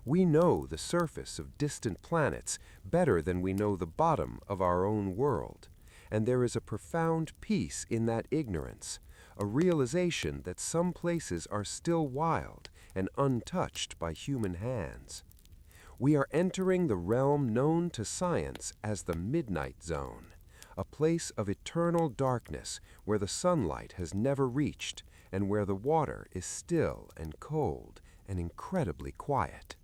We know the surface of distant planets better than we know the bottom of our own world, and there is a profound peace in that ignorance, a realization that some places are still wild and untouched by human hands. We are entering the realm known to science as the Midnight Zone, a place of eternal darkness where the sunlight has never reached and where the water is still and cold and incredibly quiet.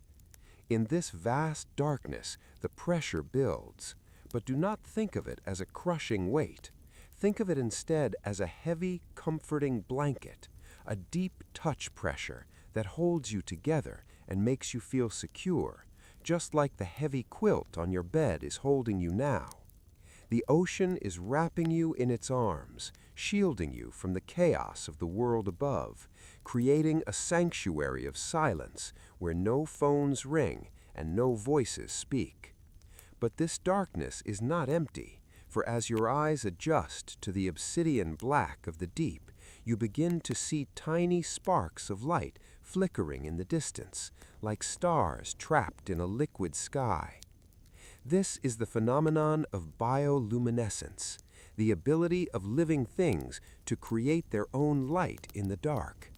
In this vast darkness, the pressure builds, but do not think of it as a crushing weight. Think of it instead as a heavy, comforting blanket, a deep touch pressure that holds you together and makes you feel secure, just like the heavy quilt on your bed is holding you now. The ocean is wrapping you in its arms, shielding you from the chaos of the world above, creating a sanctuary of silence where no phones ring and no voices speak. But this darkness is not empty, for as your eyes adjust to the obsidian black of the deep, you begin to see tiny sparks of light flickering in the distance, like stars trapped in a liquid sky. This is the phenomenon of bioluminescence, the ability of living things to create their own light in the dark.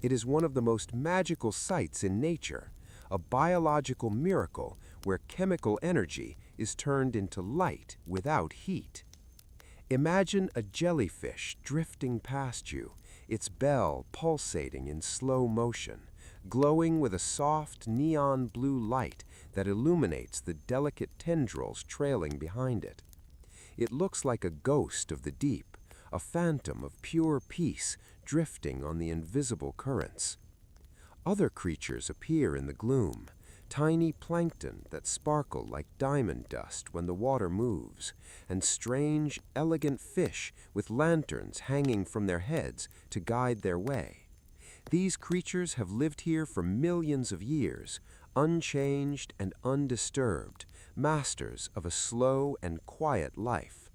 It is one of the most magical sights in nature, a biological miracle where chemical energy is turned into light without heat. Imagine a jellyfish drifting past you, its bell pulsating in slow motion, glowing with a soft neon blue light that illuminates the delicate tendrils trailing behind it. It looks like a ghost of the deep, a phantom of pure peace drifting on the invisible currents. Other creatures appear in the gloom, tiny plankton that sparkle like diamond dust when the water moves, and strange, elegant fish with lanterns hanging from their heads to guide their way. These creatures have lived here for millions of years, unchanged and undisturbed, masters of a slow and quiet life.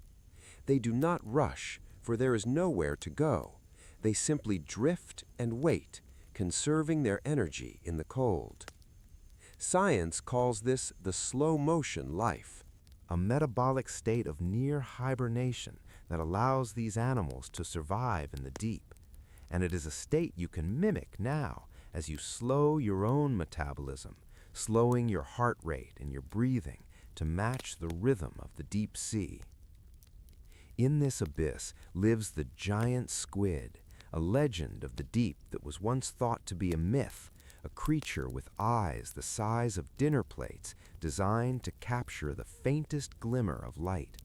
They do not rush, for there is nowhere to go. They simply drift and wait, conserving their energy in the cold. Science calls this the slow-motion life, a metabolic state of near hibernation that allows these animals to survive in the deep. And it is a state you can mimic now as you slow your own metabolism, slowing your heart rate and your breathing, to match the rhythm of the deep sea. In this abyss lives the giant squid, a legend of the deep that was once thought to be a myth, a creature with eyes the size of dinner plates designed to capture the faintest glimmer of light.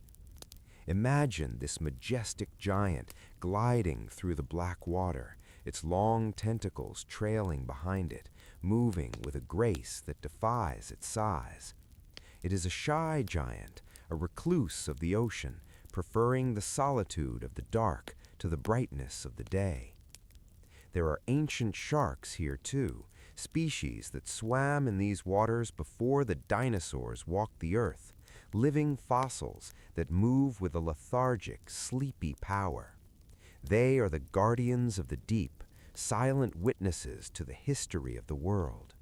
Imagine this majestic giant gliding through the black water, its long tentacles trailing behind it, moving with a grace that defies its size. It is a shy giant, a recluse of the ocean, preferring the solitude of the dark to the brightness of the day. There are ancient sharks here too, species that swam in these waters before the dinosaurs walked the earth, living fossils that move with a lethargic, sleepy power. They are the guardians of the deep, silent witnesses to the history of the world.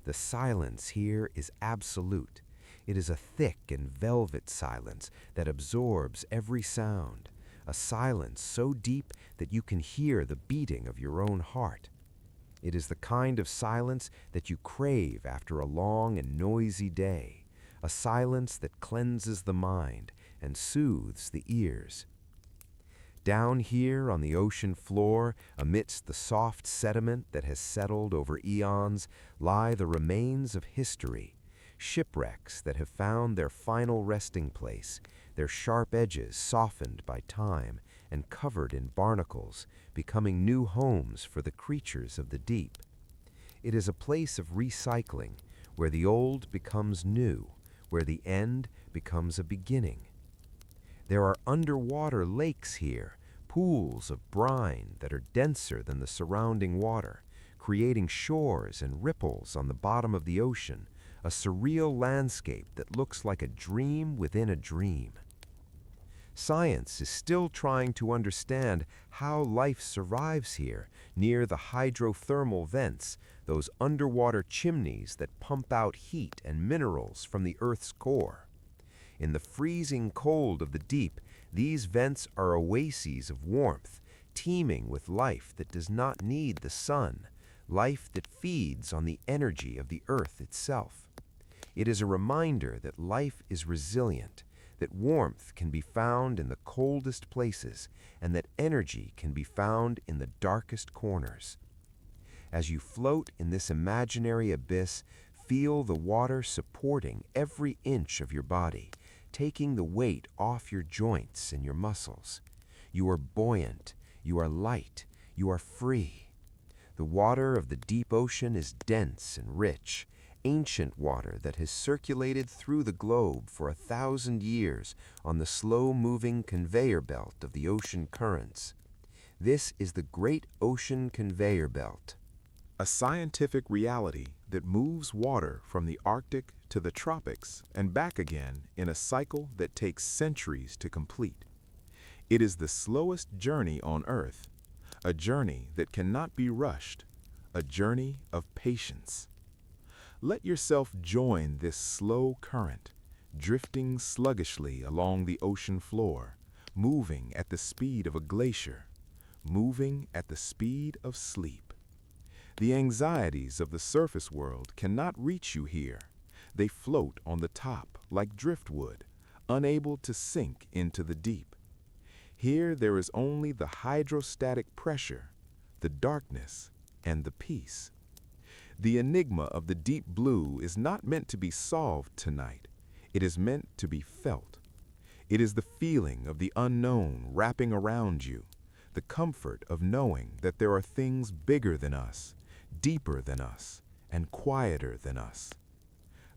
The silence here is absolute. It is a thick and velvet silence that absorbs every sound, a silence so deep that you can hear the beating of your own heart. It is the kind of silence that you crave after a long and noisy day, a silence that cleanses the mind and soothes the ears. Down here on the ocean floor, amidst the soft sediment that has settled over eons, lie the remains of history, shipwrecks that have found their final resting place, their sharp edges softened by time and covered in barnacles, becoming new homes for the creatures of the deep. It is a place of recycling, where the old becomes new, where the end becomes a beginning. There are underwater lakes here, pools of brine that are denser than the surrounding water, creating shores and ripples on the bottom of the ocean, a surreal landscape that looks like a dream within a dream. Science is still trying to understand how life survives here, near the hydrothermal vents, those underwater chimneys that pump out heat and minerals from the Earth's core. In the freezing cold of the deep, these vents are oases of warmth, teeming with life that does not need the sun, life that feeds on the energy of the Earth itself. It is a reminder that life is resilient, that warmth can be found in the coldest places, and that energy can be found in the darkest corners. As you float in this imaginary abyss, feel the water supporting every inch of your body, taking the weight off your joints and your muscles. You are buoyant, you are light, you are free. The water of the deep ocean is dense and rich, ancient water that has circulated through the globe for 1,000 years on the slow-moving conveyor belt of the ocean currents. This is the Great Ocean Conveyor Belt, A scientific reality that moves water from the Arctic to the tropics and back again in a cycle that takes centuries to complete. It is the slowest journey on Earth, a journey that cannot be rushed, a journey of patience. Let yourself join this slow current, drifting sluggishly along the ocean floor, moving at the speed of a glacier, moving at the speed of sleep. The anxieties of the surface world cannot reach you here. They float on the top like driftwood, unable to sink into the deep. Here there is only the hydrostatic pressure, the darkness, and the peace. The enigma of the deep blue is not meant to be solved tonight. It is meant to be felt. It is the feeling of the unknown wrapping around you, the comfort of knowing that there are things bigger than us, deeper than us, and quieter than us.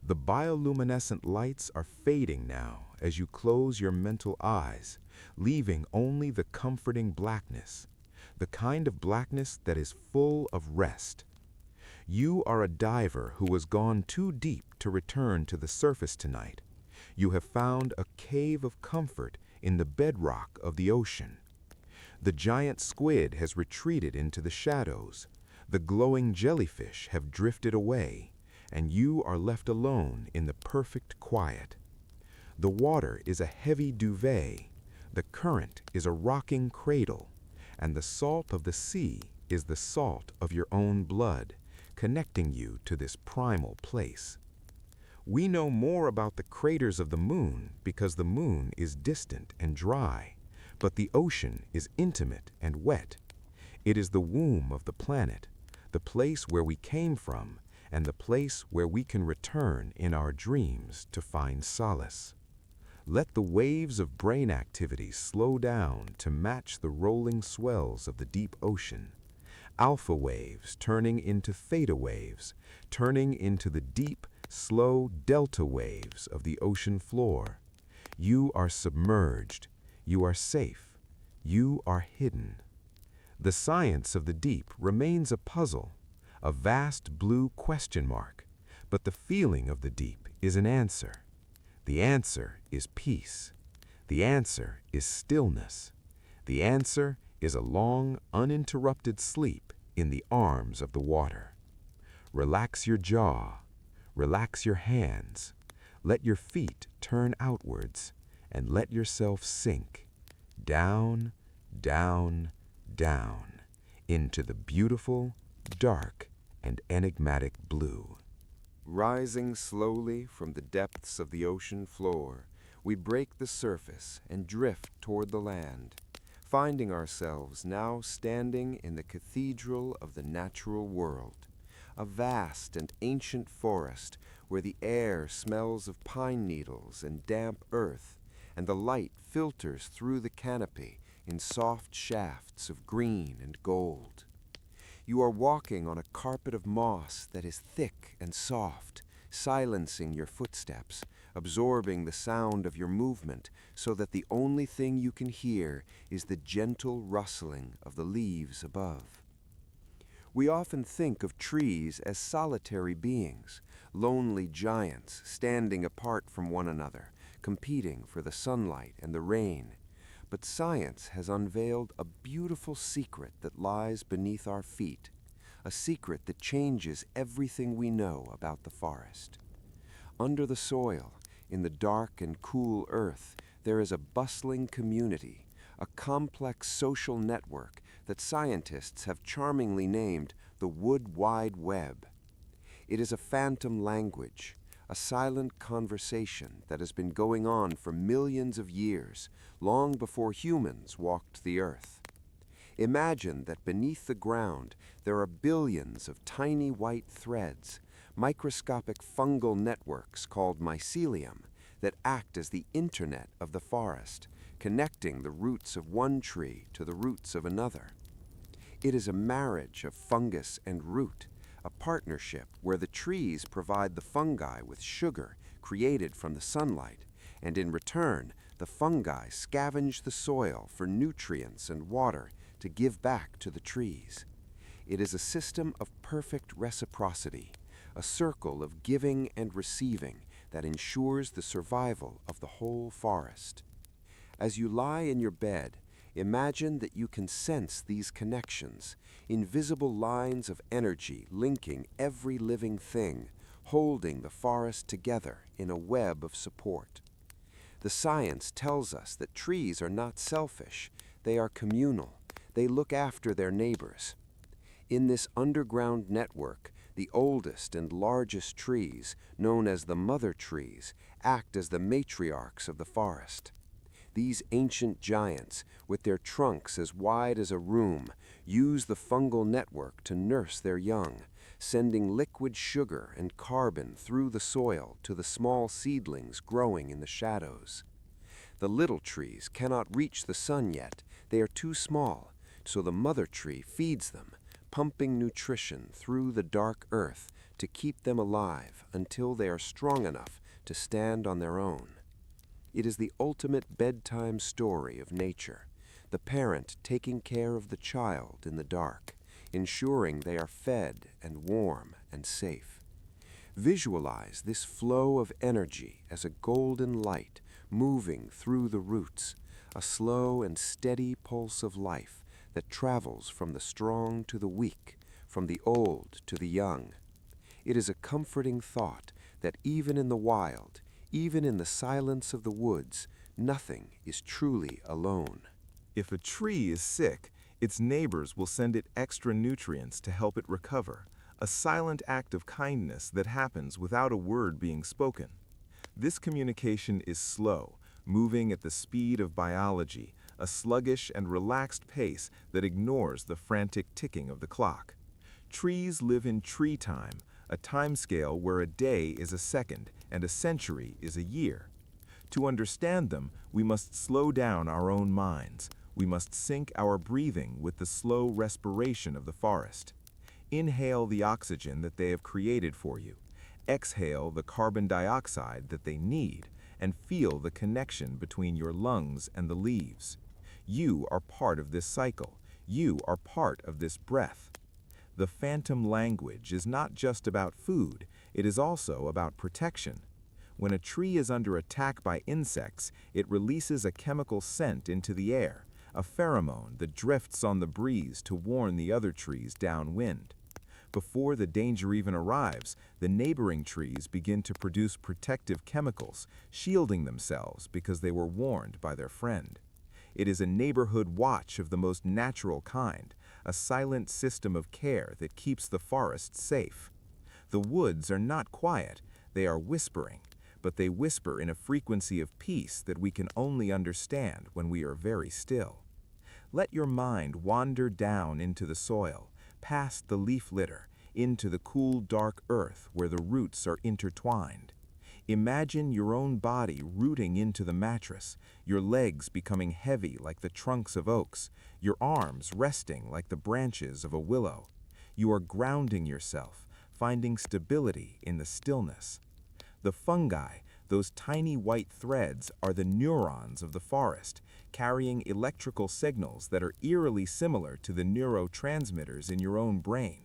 The bioluminescent lights are fading now as you close your mental eyes, leaving only the comforting blackness, the kind of blackness that is full of rest. You are a diver who has gone too deep to return to the surface tonight. You have found a cave of comfort in the bedrock of the ocean. The giant squid has retreated into the shadows. The glowing jellyfish have drifted away, and you are left alone in the perfect quiet. The water is a heavy duvet, the current is a rocking cradle, and the salt of the sea is the salt of your own blood, connecting you to this primal place. We know more about the craters of the moon because the moon is distant and dry, but the ocean is intimate and wet. It is the womb of the planet, the place where we came from, and the place where we can return in our dreams to find solace. Let the waves of brain activity slow down to match the rolling swells of the deep ocean. Alpha waves turning into theta waves, turning into the deep, slow delta waves of the ocean floor. You are submerged. You are safe. You are hidden. The science of the deep remains a puzzle, a vast blue question mark, but the feeling of the deep is an answer. The answer is peace. The answer is stillness. The answer is a long, uninterrupted sleep in the arms of the water. Relax your jaw. Relax your hands. Let your feet turn outwards and let yourself sink down, down, down into the beautiful, dark, and enigmatic blue. Rising slowly from the depths of the ocean floor, we break the surface and drift toward the land, finding ourselves now standing in the cathedral of the natural world, a vast and ancient forest where the air smells of pine needles and damp earth, and the light filters through the canopy in soft shafts of green and gold. You are walking on a carpet of moss that is thick and soft, silencing your footsteps, absorbing the sound of your movement so that the only thing you can hear is the gentle rustling of the leaves above. We often think of trees as solitary beings, lonely giants standing apart from one another, competing for the sunlight and the rain. But science has unveiled a beautiful secret that lies beneath our feet, a secret that changes everything we know about the forest. Under the soil, in the dark and cool earth, there is a bustling community, a complex social network that scientists have charmingly named the Wood Wide Web. It is a phantom language, a silent conversation that has been going on for millions of years, long before humans walked the earth. Imagine that beneath the ground there are billions of tiny white threads, microscopic fungal networks called mycelium, that act as the internet of the forest, connecting the roots of one tree to the roots of another. It is a marriage of fungus and root, a partnership where the trees provide the fungi with sugar created from the sunlight, and in return, the fungi scavenge the soil for nutrients and water to give back to the trees. It is a system of perfect reciprocity, a circle of giving and receiving that ensures the survival of the whole forest. As you lie in your bed, imagine that you can sense these connections, invisible lines of energy linking every living thing, holding the forest together in a web of support. The science tells us that trees are not selfish, they are communal. They look after their neighbors. In this underground network, the oldest and largest trees, known as the mother trees, act as the matriarchs of the forest. These ancient giants, with their trunks as wide as a room, use the fungal network to nurse their young, sending liquid sugar and carbon through the soil to the small seedlings growing in the shadows. The little trees cannot reach the sun yet. They are too small, so the mother tree feeds them, pumping nutrition through the dark earth to keep them alive until they are strong enough to stand on their own. It is the ultimate bedtime story of nature, the parent taking care of the child in the dark, ensuring they are fed and warm and safe. Visualize this flow of energy as a golden light moving through the roots, a slow and steady pulse of life that travels from the strong to the weak, from the old to the young. It is a comforting thought that even in the wild, even in the silence of the woods, nothing is truly alone. If a tree is sick, its neighbors will send it extra nutrients to help it recover, a silent act of kindness that happens without a word being spoken. This communication is slow, moving at the speed of biology, a sluggish and relaxed pace that ignores the frantic ticking of the clock. Trees live in tree time, a timescale where a day is a second and a century is a year. To understand them, we must slow down our own minds. We must sync our breathing with the slow respiration of the forest. Inhale the oxygen that they have created for you. Exhale the carbon dioxide that they need, and feel the connection between your lungs and the leaves. You are part of this cycle. You are part of this breath. The phantom language is not just about food, it is also about protection. When a tree is under attack by insects, it releases a chemical scent into the air, a pheromone that drifts on the breeze to warn the other trees downwind. Before the danger even arrives, the neighboring trees begin to produce protective chemicals, shielding themselves because they were warned by their friend. It is a neighborhood watch of the most natural kind, a silent system of care that keeps the forest safe. The woods are not quiet, they are whispering, but they whisper in a frequency of peace that we can only understand when we are very still. Let your mind wander down into the soil, past the leaf litter, into the cool, dark earth where the roots are intertwined. Imagine your own body rooting into the mattress, your legs becoming heavy like the trunks of oaks, your arms resting like the branches of a willow. You are grounding yourself, finding stability in the stillness. The fungi, those tiny white threads, are the neurons of the forest, carrying electrical signals that are eerily similar to the neurotransmitters in your own brain.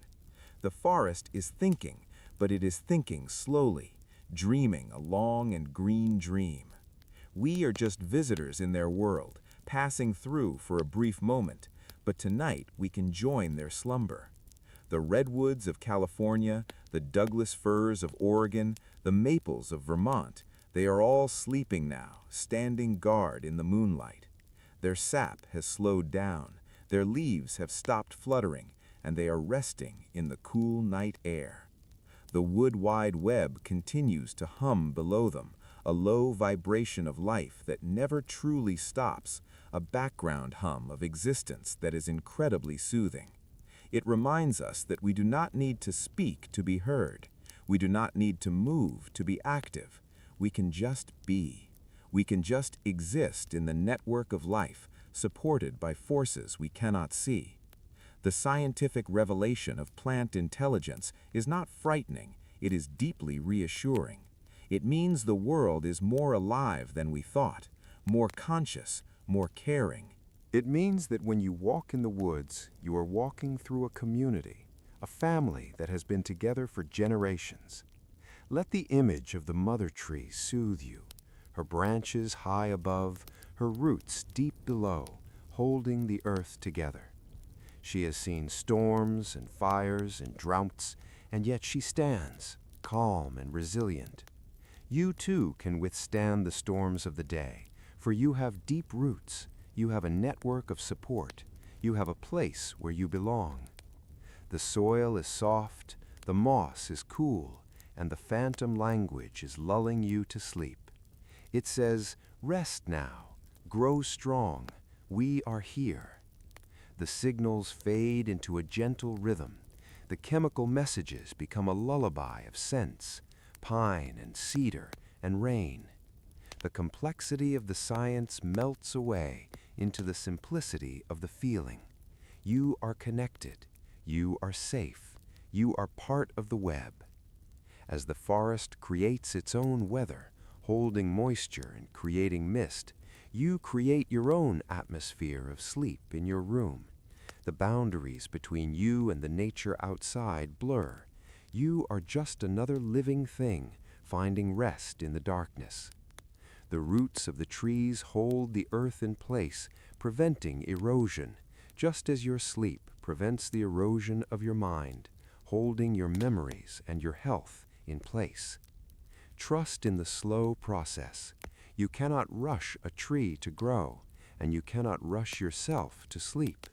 The forest is thinking, but it is thinking slowly, dreaming a long and green dream. We are just visitors in their world, passing through for a brief moment, but tonight we can join their slumber. The redwoods of California, the Douglas firs of Oregon, the maples of Vermont, they are all sleeping now, standing guard in the moonlight. Their sap has slowed down, their leaves have stopped fluttering, and they are resting in the cool night air. The wood wide web continues to hum below them, a low vibration of life that never truly stops, a background hum of existence that is incredibly soothing. It reminds us that we do not need to speak to be heard. We do not need to move to be active. We can just be. We can just exist in the network of life, supported by forces we cannot see. The scientific revelation of plant intelligence is not frightening, it is deeply reassuring. It means the world is more alive than we thought, more conscious, more caring. It means that when you walk in the woods, you are walking through a community, a family that has been together for generations. Let the image of the mother tree soothe you, her branches high above, her roots deep below, holding the earth together. She has seen storms and fires and droughts, and yet she stands, calm and resilient. You too can withstand the storms of the day, for you have deep roots, you have a network of support, you have a place where you belong. The soil is soft, the moss is cool, and the phantom language is lulling you to sleep. It says, "Rest now, grow strong, we are here." The signals fade into a gentle rhythm. The chemical messages become a lullaby of scents, pine and cedar and rain. The complexity of the science melts away into the simplicity of the feeling. You are connected. You are safe. You are part of the web. As the forest creates its own weather, holding moisture and creating mist, you create your own atmosphere of sleep in your room. The boundaries between you and the nature outside blur. You are just another living thing, finding rest in the darkness. The roots of the trees hold the earth in place, preventing erosion, just as your sleep prevents the erosion of your mind, holding your memories and your health in place. Trust in the slow process. You cannot rush a tree to grow, and you cannot rush yourself to sleep.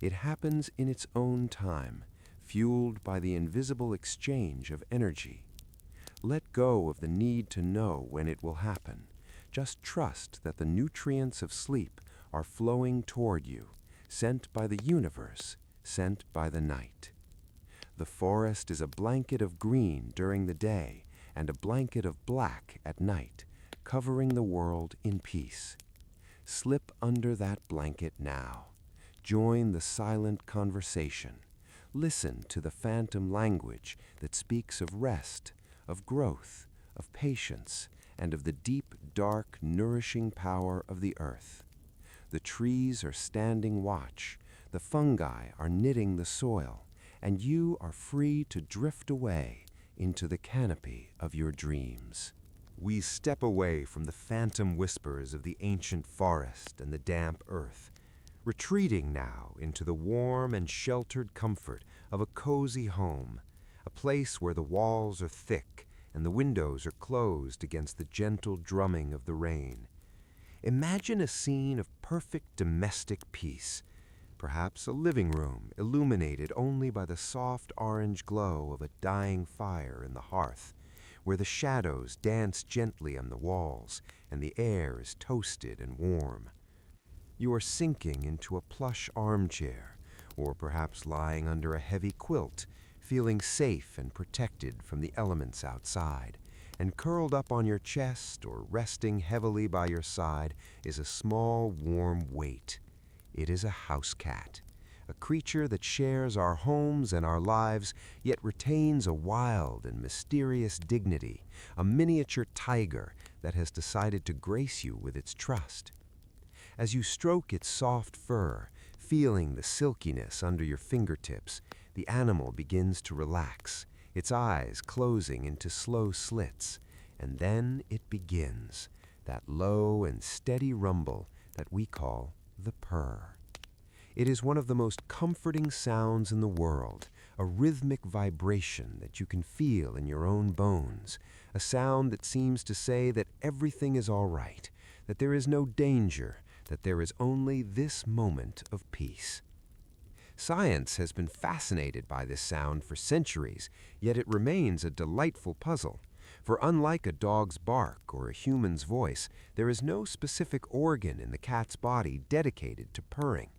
It happens in its own time. fueled by the invisible exchange of energy. Let go of the need to know when it will happen. Just trust that the nutrients of sleep are flowing toward you, sent by the universe, sent by the night. The forest is a blanket of green during the day and a blanket of black at night, covering the world in peace. Slip under that blanket now. Join the silent conversation. Listen to the phantom language that speaks of rest, of growth, of patience, and of the deep, dark, nourishing power of the earth. The trees are standing watch, the fungi are knitting the soil, and you are free to drift away into the canopy of your dreams. We step away from the phantom whispers of the ancient forest and the damp earth, retreating now into the warm and sheltered comfort of a cozy home, a place where the walls are thick and the windows are closed against the gentle drumming of the rain. Imagine a scene of perfect domestic peace, perhaps a living room illuminated only by the soft orange glow of a dying fire in the hearth, where the shadows dance gently on the walls and the air is toasted and warm. You are sinking into a plush armchair, or perhaps lying under a heavy quilt, feeling safe and protected from the elements outside, and curled up on your chest or resting heavily by your side is a small, warm weight. It is a house cat, a creature that shares our homes and our lives, yet retains a wild and mysterious dignity, a miniature tiger that has decided to grace you with its trust. As you stroke its soft fur, feeling the silkiness under your fingertips, the animal begins to relax, its eyes closing into slow slits, and then it begins, that low and steady rumble that we call the purr. It is one of the most comforting sounds in the world, a rhythmic vibration that you can feel in your own bones, a sound that seems to say that everything is all right, that there is no danger, that there is only this moment of peace. Science has been fascinated by this sound for centuries, yet it remains a delightful puzzle. For unlike a dog's bark or a human's voice, there is no specific organ in the cat's body dedicated to purring.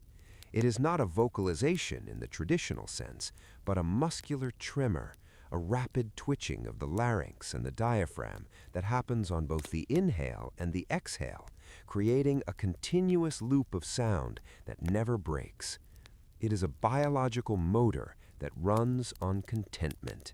It is not a vocalization in the traditional sense, but a muscular tremor, a rapid twitching of the larynx and the diaphragm that happens on both the inhale and the exhale, creating a continuous loop of sound that never breaks. It is a biological motor that runs on contentment.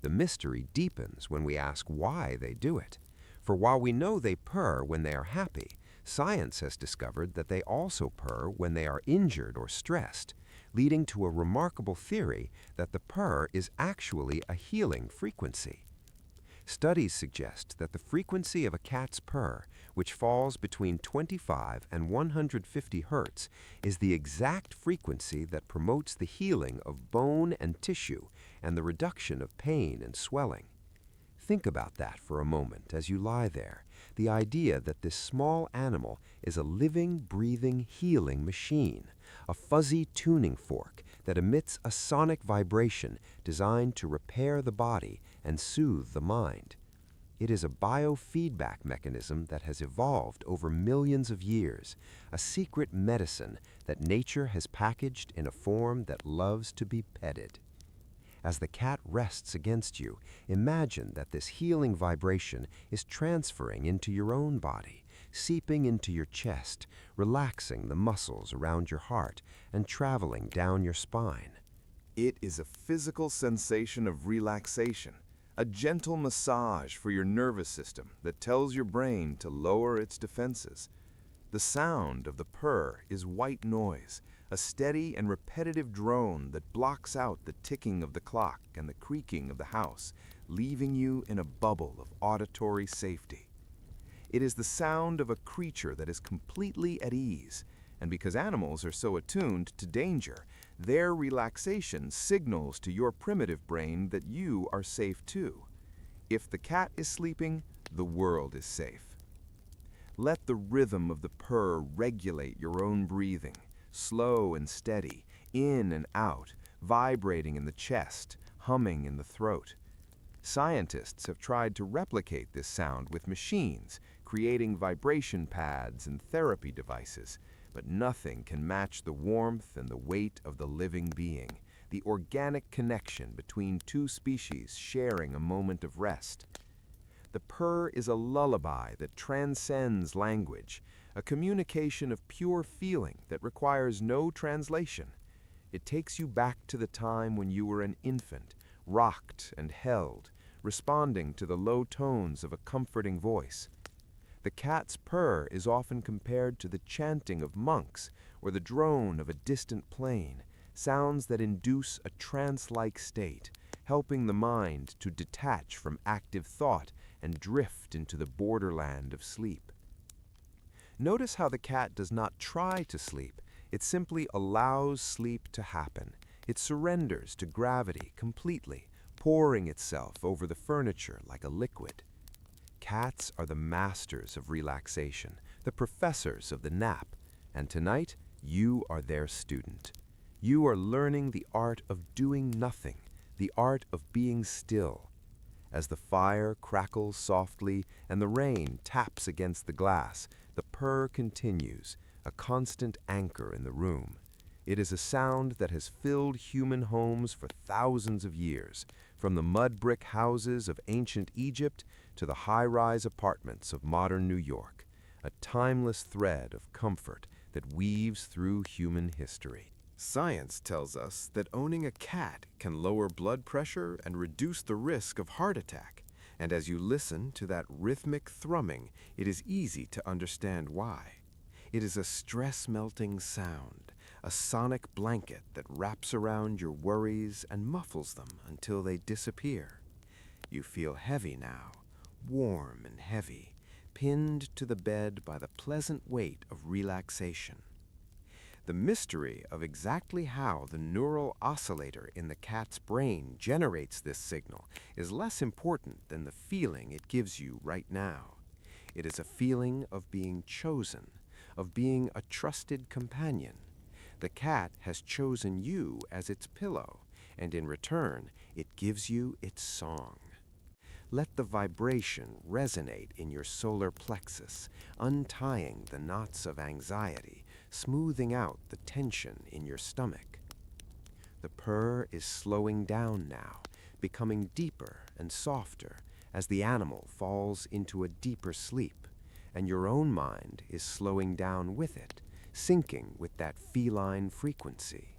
The mystery deepens when we ask why they do it. For while we know they purr when they are happy, science has discovered that they also purr when they are injured or stressed, leading to a remarkable theory that the purr is actually a healing frequency. Studies suggest that the frequency of a cat's purr, which falls between 25 and 150 hertz, is the exact frequency that promotes the healing of bone and tissue and the reduction of pain and swelling. Think about that for a moment as you lie there, the idea that this small animal is a living, breathing, healing machine, a fuzzy tuning fork that emits a sonic vibration designed to repair the body and soothe the mind. It is a biofeedback mechanism that has evolved over millions of years, a secret medicine that nature has packaged in a form that loves to be petted. As the cat rests against you, imagine that this healing vibration is transferring into your own body, seeping into your chest, relaxing the muscles around your heart, and traveling down your spine. It is a physical sensation of relaxation, a gentle massage for your nervous system that tells your brain to lower its defenses. The sound of the purr is white noise, a steady and repetitive drone that blocks out the ticking of the clock and the creaking of the house, leaving you in a bubble of auditory safety. It is the sound of a creature that is completely at ease, and because animals are so attuned to danger, their relaxation signals to your primitive brain that you are safe too. If the cat is sleeping, the world is safe. Let the rhythm of the purr regulate your own breathing, slow and steady, in and out, vibrating in the chest, humming in the throat. Scientists have tried to replicate this sound with machines, creating vibration pads and therapy devices, but nothing can match the warmth and the weight of the living being, the organic connection between two species sharing a moment of rest. The purr is a lullaby that transcends language, a communication of pure feeling that requires no translation. It takes you back to the time when you were an infant, rocked and held, responding to the low tones of a comforting voice. The cat's purr is often compared to the chanting of monks or the drone of a distant plane, sounds that induce a trance-like state, helping the mind to detach from active thought and drift into the borderland of sleep. Notice how the cat does not try to sleep, it simply allows sleep to happen. It surrenders to gravity completely, pouring itself over the furniture like a liquid. Cats are the masters of relaxation, the professors of the nap, and tonight you are their student. You are learning the art of doing nothing, the art of being still. As the fire crackles softly and the rain taps against the glass, the purr continues, a constant anchor in the room. It is a sound that has filled human homes for thousands of years, from the mud brick houses of ancient Egypt to the high-rise apartments of modern New York, a timeless thread of comfort that weaves through human history. Science tells us that owning a cat can lower blood pressure and reduce the risk of heart attack. And as you listen to that rhythmic thrumming, it is easy to understand why. It is a stress-melting sound, a sonic blanket that wraps around your worries and muffles them until they disappear. You feel heavy now, warm and heavy, pinned to the bed by the pleasant weight of relaxation. The mystery of exactly how the neural oscillator in the cat's brain generates this signal is less important than the feeling it gives you right now. It is a feeling of being chosen, of being a trusted companion. The cat has chosen you as its pillow, and in return, it gives you its song. Let the vibration resonate in your solar plexus, untying the knots of anxiety, smoothing out the tension in your stomach. The purr is slowing down now, becoming deeper and softer as the animal falls into a deeper sleep, and your own mind is slowing down with it, syncing with that feline frequency.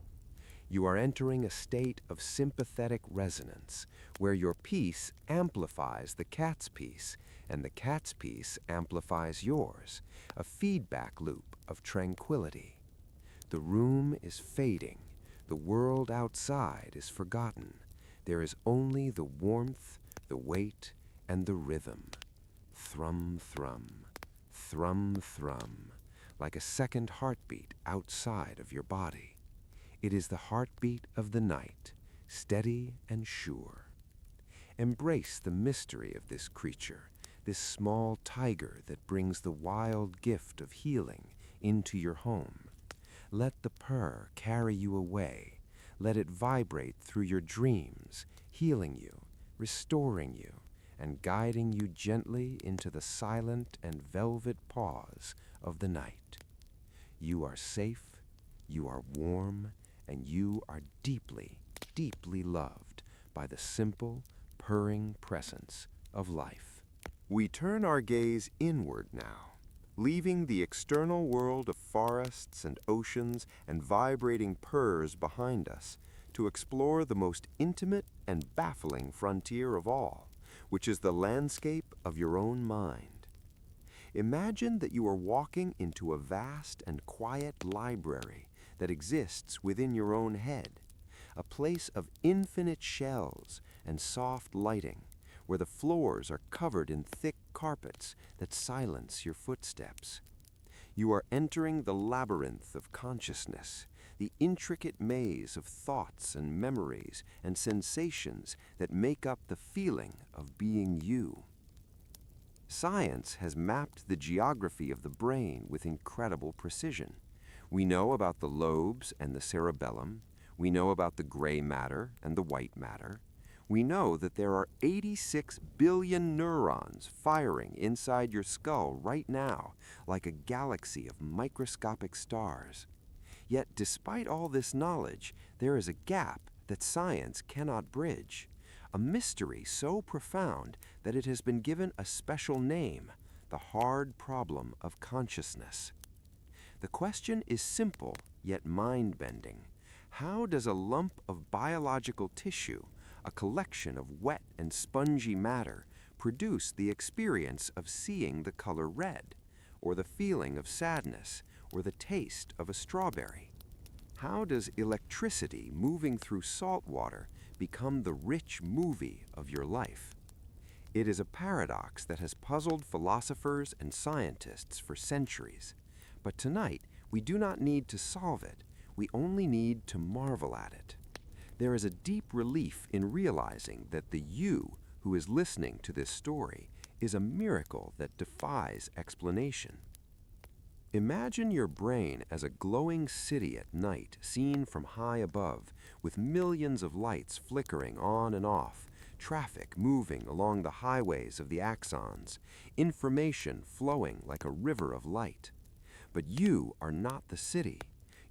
You are entering a state of sympathetic resonance, where your piece amplifies the cat's piece, and the cat's piece amplifies yours, a feedback loop of tranquility. The room is fading. The world outside is forgotten. There is only the warmth, the weight, and the rhythm. Thrum, thrum, thrum, thrum, like a second heartbeat outside of your body. It is the heartbeat of the night, steady and sure. Embrace the mystery of this creature, this small tiger that brings the wild gift of healing into your home. Let the purr carry you away. Let it vibrate through your dreams, healing you, restoring you, and guiding you gently into the silent and velvet pause of the night. You are safe, you are warm, and you are deeply, deeply loved by the simple, purring presence of life. We turn our gaze inward now, leaving the external world of forests and oceans and vibrating purrs behind us to explore the most intimate and baffling frontier of all, which is the landscape of your own mind. Imagine that you are walking into a vast and quiet library that exists within your own head, a place of infinite shelves and soft lighting, where the floors are covered in thick carpets that silence your footsteps. You are entering the labyrinth of consciousness, the intricate maze of thoughts and memories and sensations that make up the feeling of being you. Science has mapped the geography of the brain with incredible precision. We know about the lobes and the cerebellum. We know about the gray matter and the white matter. We know that there are 86 billion neurons firing inside your skull right now, like a galaxy of microscopic stars. Yet, despite all this knowledge, there is a gap that science cannot bridge, a mystery so profound that it has been given a special name, the hard problem of consciousness. The question is simple, yet mind-bending. How does a lump of biological tissue, a collection of wet and spongy matter, produce the experience of seeing the color red, or the feeling of sadness, or the taste of a strawberry? How does electricity moving through salt water become the rich movie of your life? It is a paradox that has puzzled philosophers and scientists for centuries. But tonight, we do not need to solve it. We only need to marvel at it. There is a deep relief in realizing that the you who is listening to this story is a miracle that defies explanation. Imagine your brain as a glowing city at night seen from high above, with millions of lights flickering on and off, traffic moving along the highways of the axons, information flowing like a river of light. But you are not the city.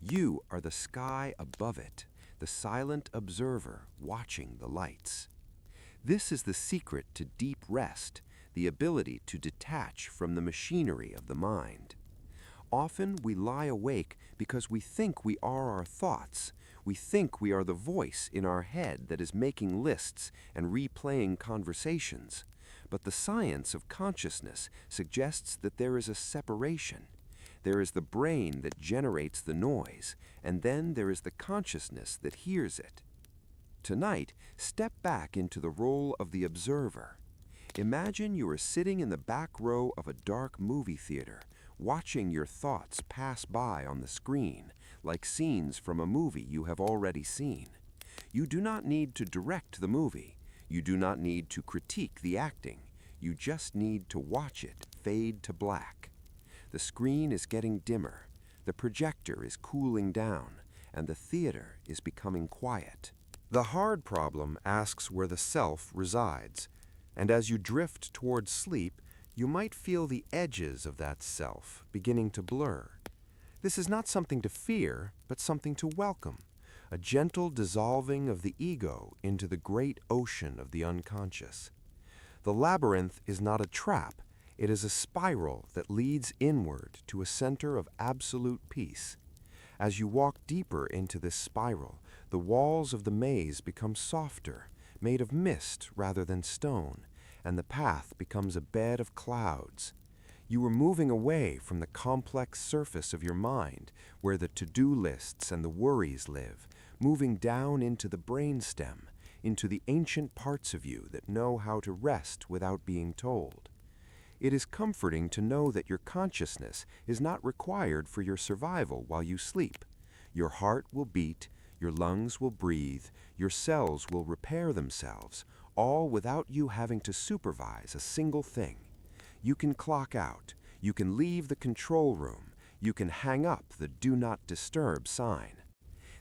You are the sky above it, the silent observer watching the lights. This is the secret to deep rest, the ability to detach from the machinery of the mind. Often we lie awake because we think we are our thoughts. We think we are the voice in our head that is making lists and replaying conversations. But the science of consciousness suggests that there is a separation. There is the brain that generates the noise, and then there is the consciousness that hears it. Tonight, step back into the role of the observer. Imagine you are sitting in the back row of a dark movie theater, watching your thoughts pass by on the screen, like scenes from a movie you have already seen. You do not need to direct the movie. You do not need to critique the acting. You just need to watch it fade to black. The screen is getting dimmer, the projector is cooling down, and the theater is becoming quiet. The hard problem asks where the self resides, and as you drift towards sleep, you might feel the edges of that self beginning to blur. This is not something to fear, but something to welcome, a gentle dissolving of the ego into the great ocean of the unconscious. The labyrinth is not a trap, it is a spiral that leads inward to a center of absolute peace. As you walk deeper into this spiral, the walls of the maze become softer, made of mist rather than stone, and the path becomes a bed of clouds. You are moving away from the complex surface of your mind, where the to-do lists and the worries live, moving down into the brainstem, into the ancient parts of you that know how to rest without being told. It is comforting to know that your consciousness is not required for your survival while you sleep. Your heart will beat, your lungs will breathe, your cells will repair themselves, all without you having to supervise a single thing. You can clock out, you can leave the control room, you can hang up the do not disturb sign.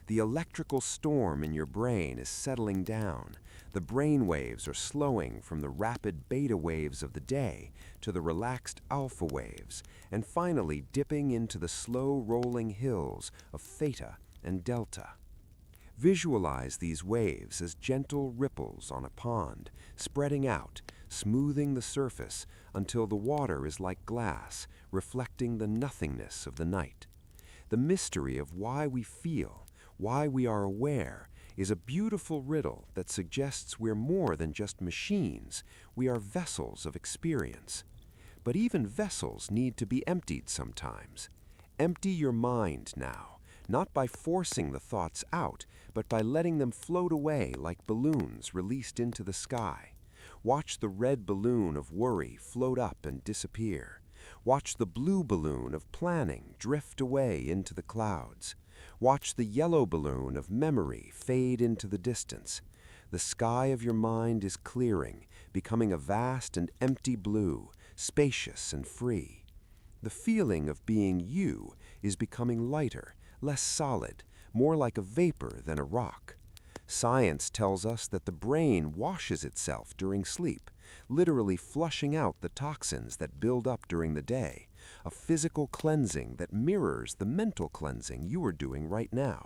The electrical storm in your brain is settling down. The brain waves are slowing from the rapid beta waves of the day to the relaxed alpha waves, and finally dipping into the slow rolling hills of theta and delta. Visualize these waves as gentle ripples on a pond, spreading out, smoothing the surface until the water is like glass, reflecting the nothingness of the night. The mystery of why we feel, why we are aware, is a beautiful riddle that suggests we're more than just machines. We are vessels of experience. But even vessels need to be emptied sometimes. Empty your mind now, not by forcing the thoughts out, but by letting them float away like balloons released into the sky. Watch the red balloon of worry float up and disappear. Watch the blue balloon of planning drift away into the clouds. Watch the yellow balloon of memory fade into the distance. The sky of your mind is clearing, becoming a vast and empty blue, spacious and free. The feeling of being you is becoming lighter, less solid, more like a vapor than a rock. Science tells us that the brain washes itself during sleep, literally flushing out the toxins that build up during the day, a physical cleansing that mirrors the mental cleansing you are doing right now.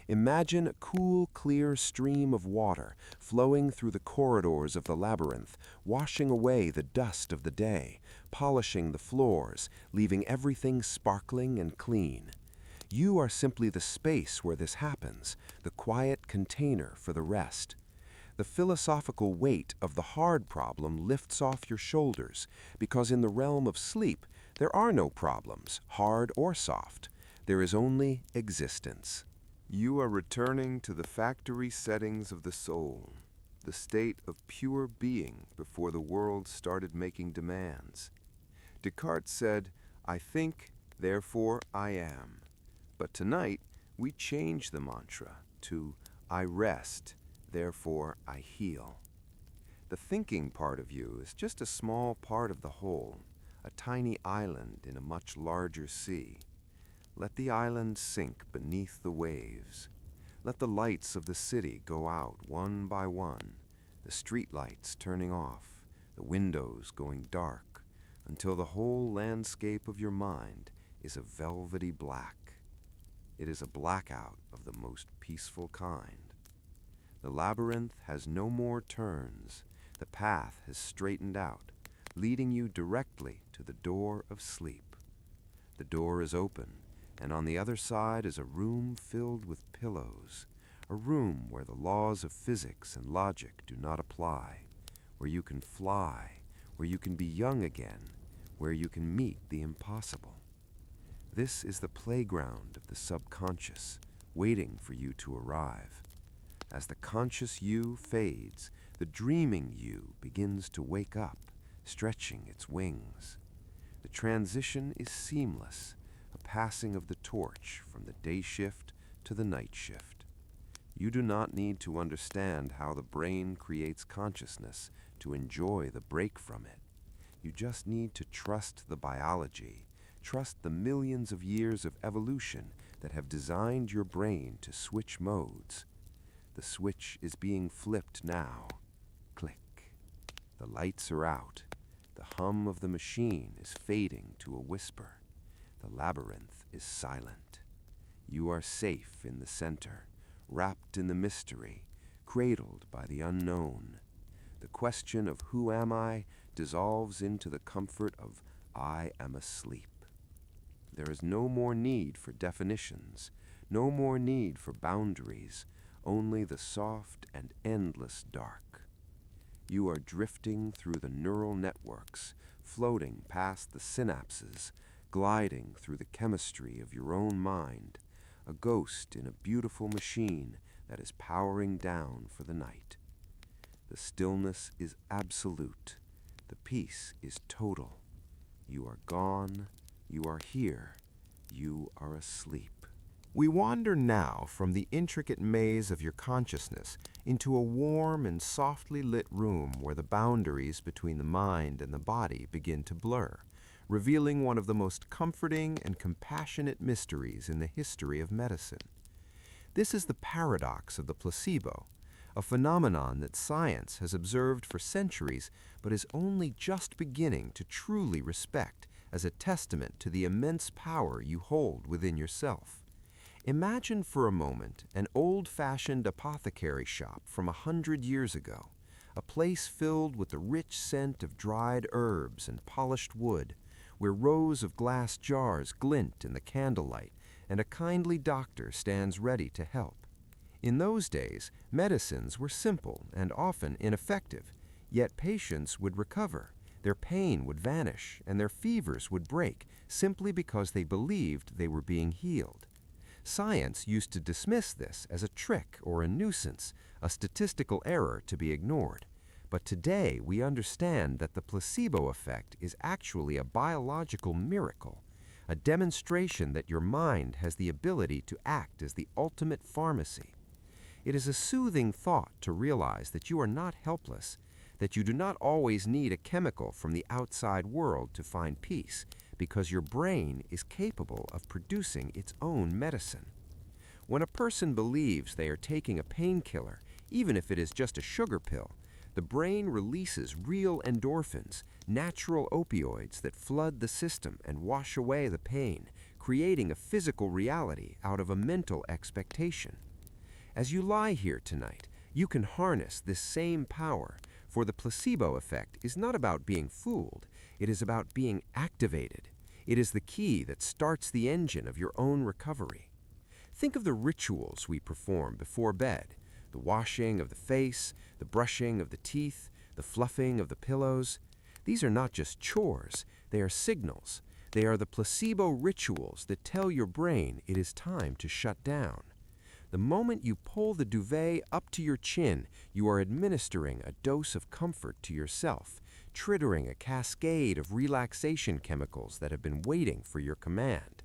Imagine a cool, clear stream of water flowing through the corridors of the labyrinth, washing away the dust of the day, polishing the floors, leaving everything sparkling and clean. You are simply the space where this happens, the quiet container for the rest. The philosophical weight of the hard problem lifts off your shoulders, because in the realm of sleep, there are no problems, hard or soft. There is only existence. You are returning to the factory settings of the soul, the state of pure being before the world started making demands. Descartes said, "I think, therefore I am." But tonight, we change the mantra to, "I rest, therefore I heal." The thinking part of you is just a small part of the whole, a tiny island in a much larger sea. Let the island sink beneath the waves. Let the lights of the city go out one by one, the street lights turning off, the windows going dark, until the whole landscape of your mind is a velvety black. It is a blackout of the most peaceful kind. The labyrinth has no more turns. The path has straightened out, leading you directly to the door of sleep. The door is open, and on the other side is a room filled with pillows, a room where the laws of physics and logic do not apply, where you can fly, where you can be young again, where you can meet the impossible. This is the playground of the subconscious, waiting for you to arrive. As the conscious you fades, the dreaming you begins to wake up, stretching its wings. The transition is seamless, a passing of the torch from the day shift to the night shift. You do not need to understand how the brain creates consciousness to enjoy the break from it. You just need to trust the biology, trust the millions of years of evolution that have designed your brain to switch modes. The switch is being flipped now. Click. The lights are out. The hum of the machine is fading to a whisper. The labyrinth is silent. You are safe in the center, wrapped in the mystery, cradled by the unknown. The question of who am I dissolves into the comfort of I am asleep. There is no more need for definitions, no more need for boundaries, only the soft and endless dark. You are drifting through the neural networks, floating past the synapses, gliding through the chemistry of your own mind, a ghost in a beautiful machine that is powering down for the night. The stillness is absolute. The peace is total. You are gone. You are here. You are asleep. We wander now from the intricate maze of your consciousness into a warm and softly lit room where the boundaries between the mind and the body begin to blur, revealing one of the most comforting and compassionate mysteries in the history of medicine. This is the paradox of the placebo, a phenomenon that science has observed for centuries but is only just beginning to truly respect as a testament to the immense power you hold within yourself. Imagine for a moment an old-fashioned apothecary shop from 100 years ago, a place filled with the rich scent of dried herbs and polished wood, where rows of glass jars glint in the candlelight and a kindly doctor stands ready to help. In those days, medicines were simple and often ineffective, yet patients would recover. Their pain would vanish, and their fevers would break simply because they believed they were being healed. Science used to dismiss this as a trick or a nuisance, a statistical error to be ignored. But today we understand that the placebo effect is actually a biological miracle, a demonstration that your mind has the ability to act as the ultimate pharmacy. It is a soothing thought to realize that you are not helpless, that you do not always need a chemical from the outside world to find peace, because your brain is capable of producing its own medicine. When a person believes they are taking a painkiller, even if it is just a sugar pill, the brain releases real endorphins, natural opioids that flood the system and wash away the pain, creating a physical reality out of a mental expectation. As you lie here tonight, you can harness this same power, for the placebo effect is not about being fooled, it is about being activated. It is the key that starts the engine of your own recovery. Think of the rituals we perform before bed: the washing of the face, the brushing of the teeth, the fluffing of the pillows. These are not just chores, they are signals. They are the placebo rituals that tell your brain it is time to shut down. The moment you pull the duvet up to your chin, you are administering a dose of comfort to yourself, triggering a cascade of relaxation chemicals that have been waiting for your command.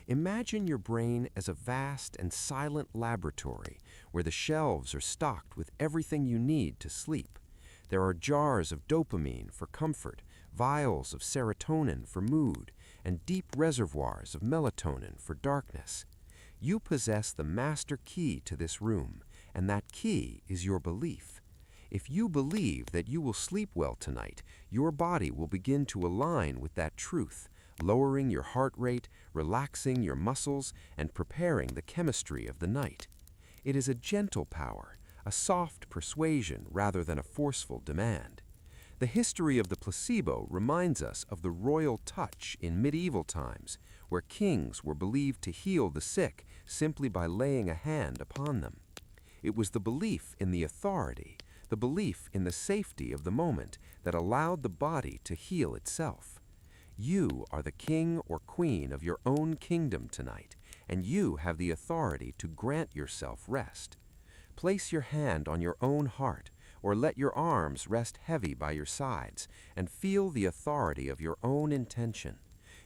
Imagine your brain as a vast and silent laboratory where the shelves are stocked with everything you need to sleep. There are jars of dopamine for comfort, vials of serotonin for mood, and deep reservoirs of melatonin for darkness. You possess the master key to this room, and that key is your belief. If you believe that you will sleep well tonight, your body will begin to align with that truth, lowering your heart rate, relaxing your muscles, and preparing the chemistry of the night. It is a gentle power, a soft persuasion rather than a forceful demand. The history of the placebo reminds us of the royal touch in medieval times, where kings were believed to heal the sick simply by laying a hand upon them. It was the belief in the authority, the belief in the safety of the moment that allowed the body to heal itself. You are the king or queen of your own kingdom tonight, and you have the authority to grant yourself rest. Place your hand on your own heart, or let your arms rest heavy by your sides, and feel the authority of your own intention.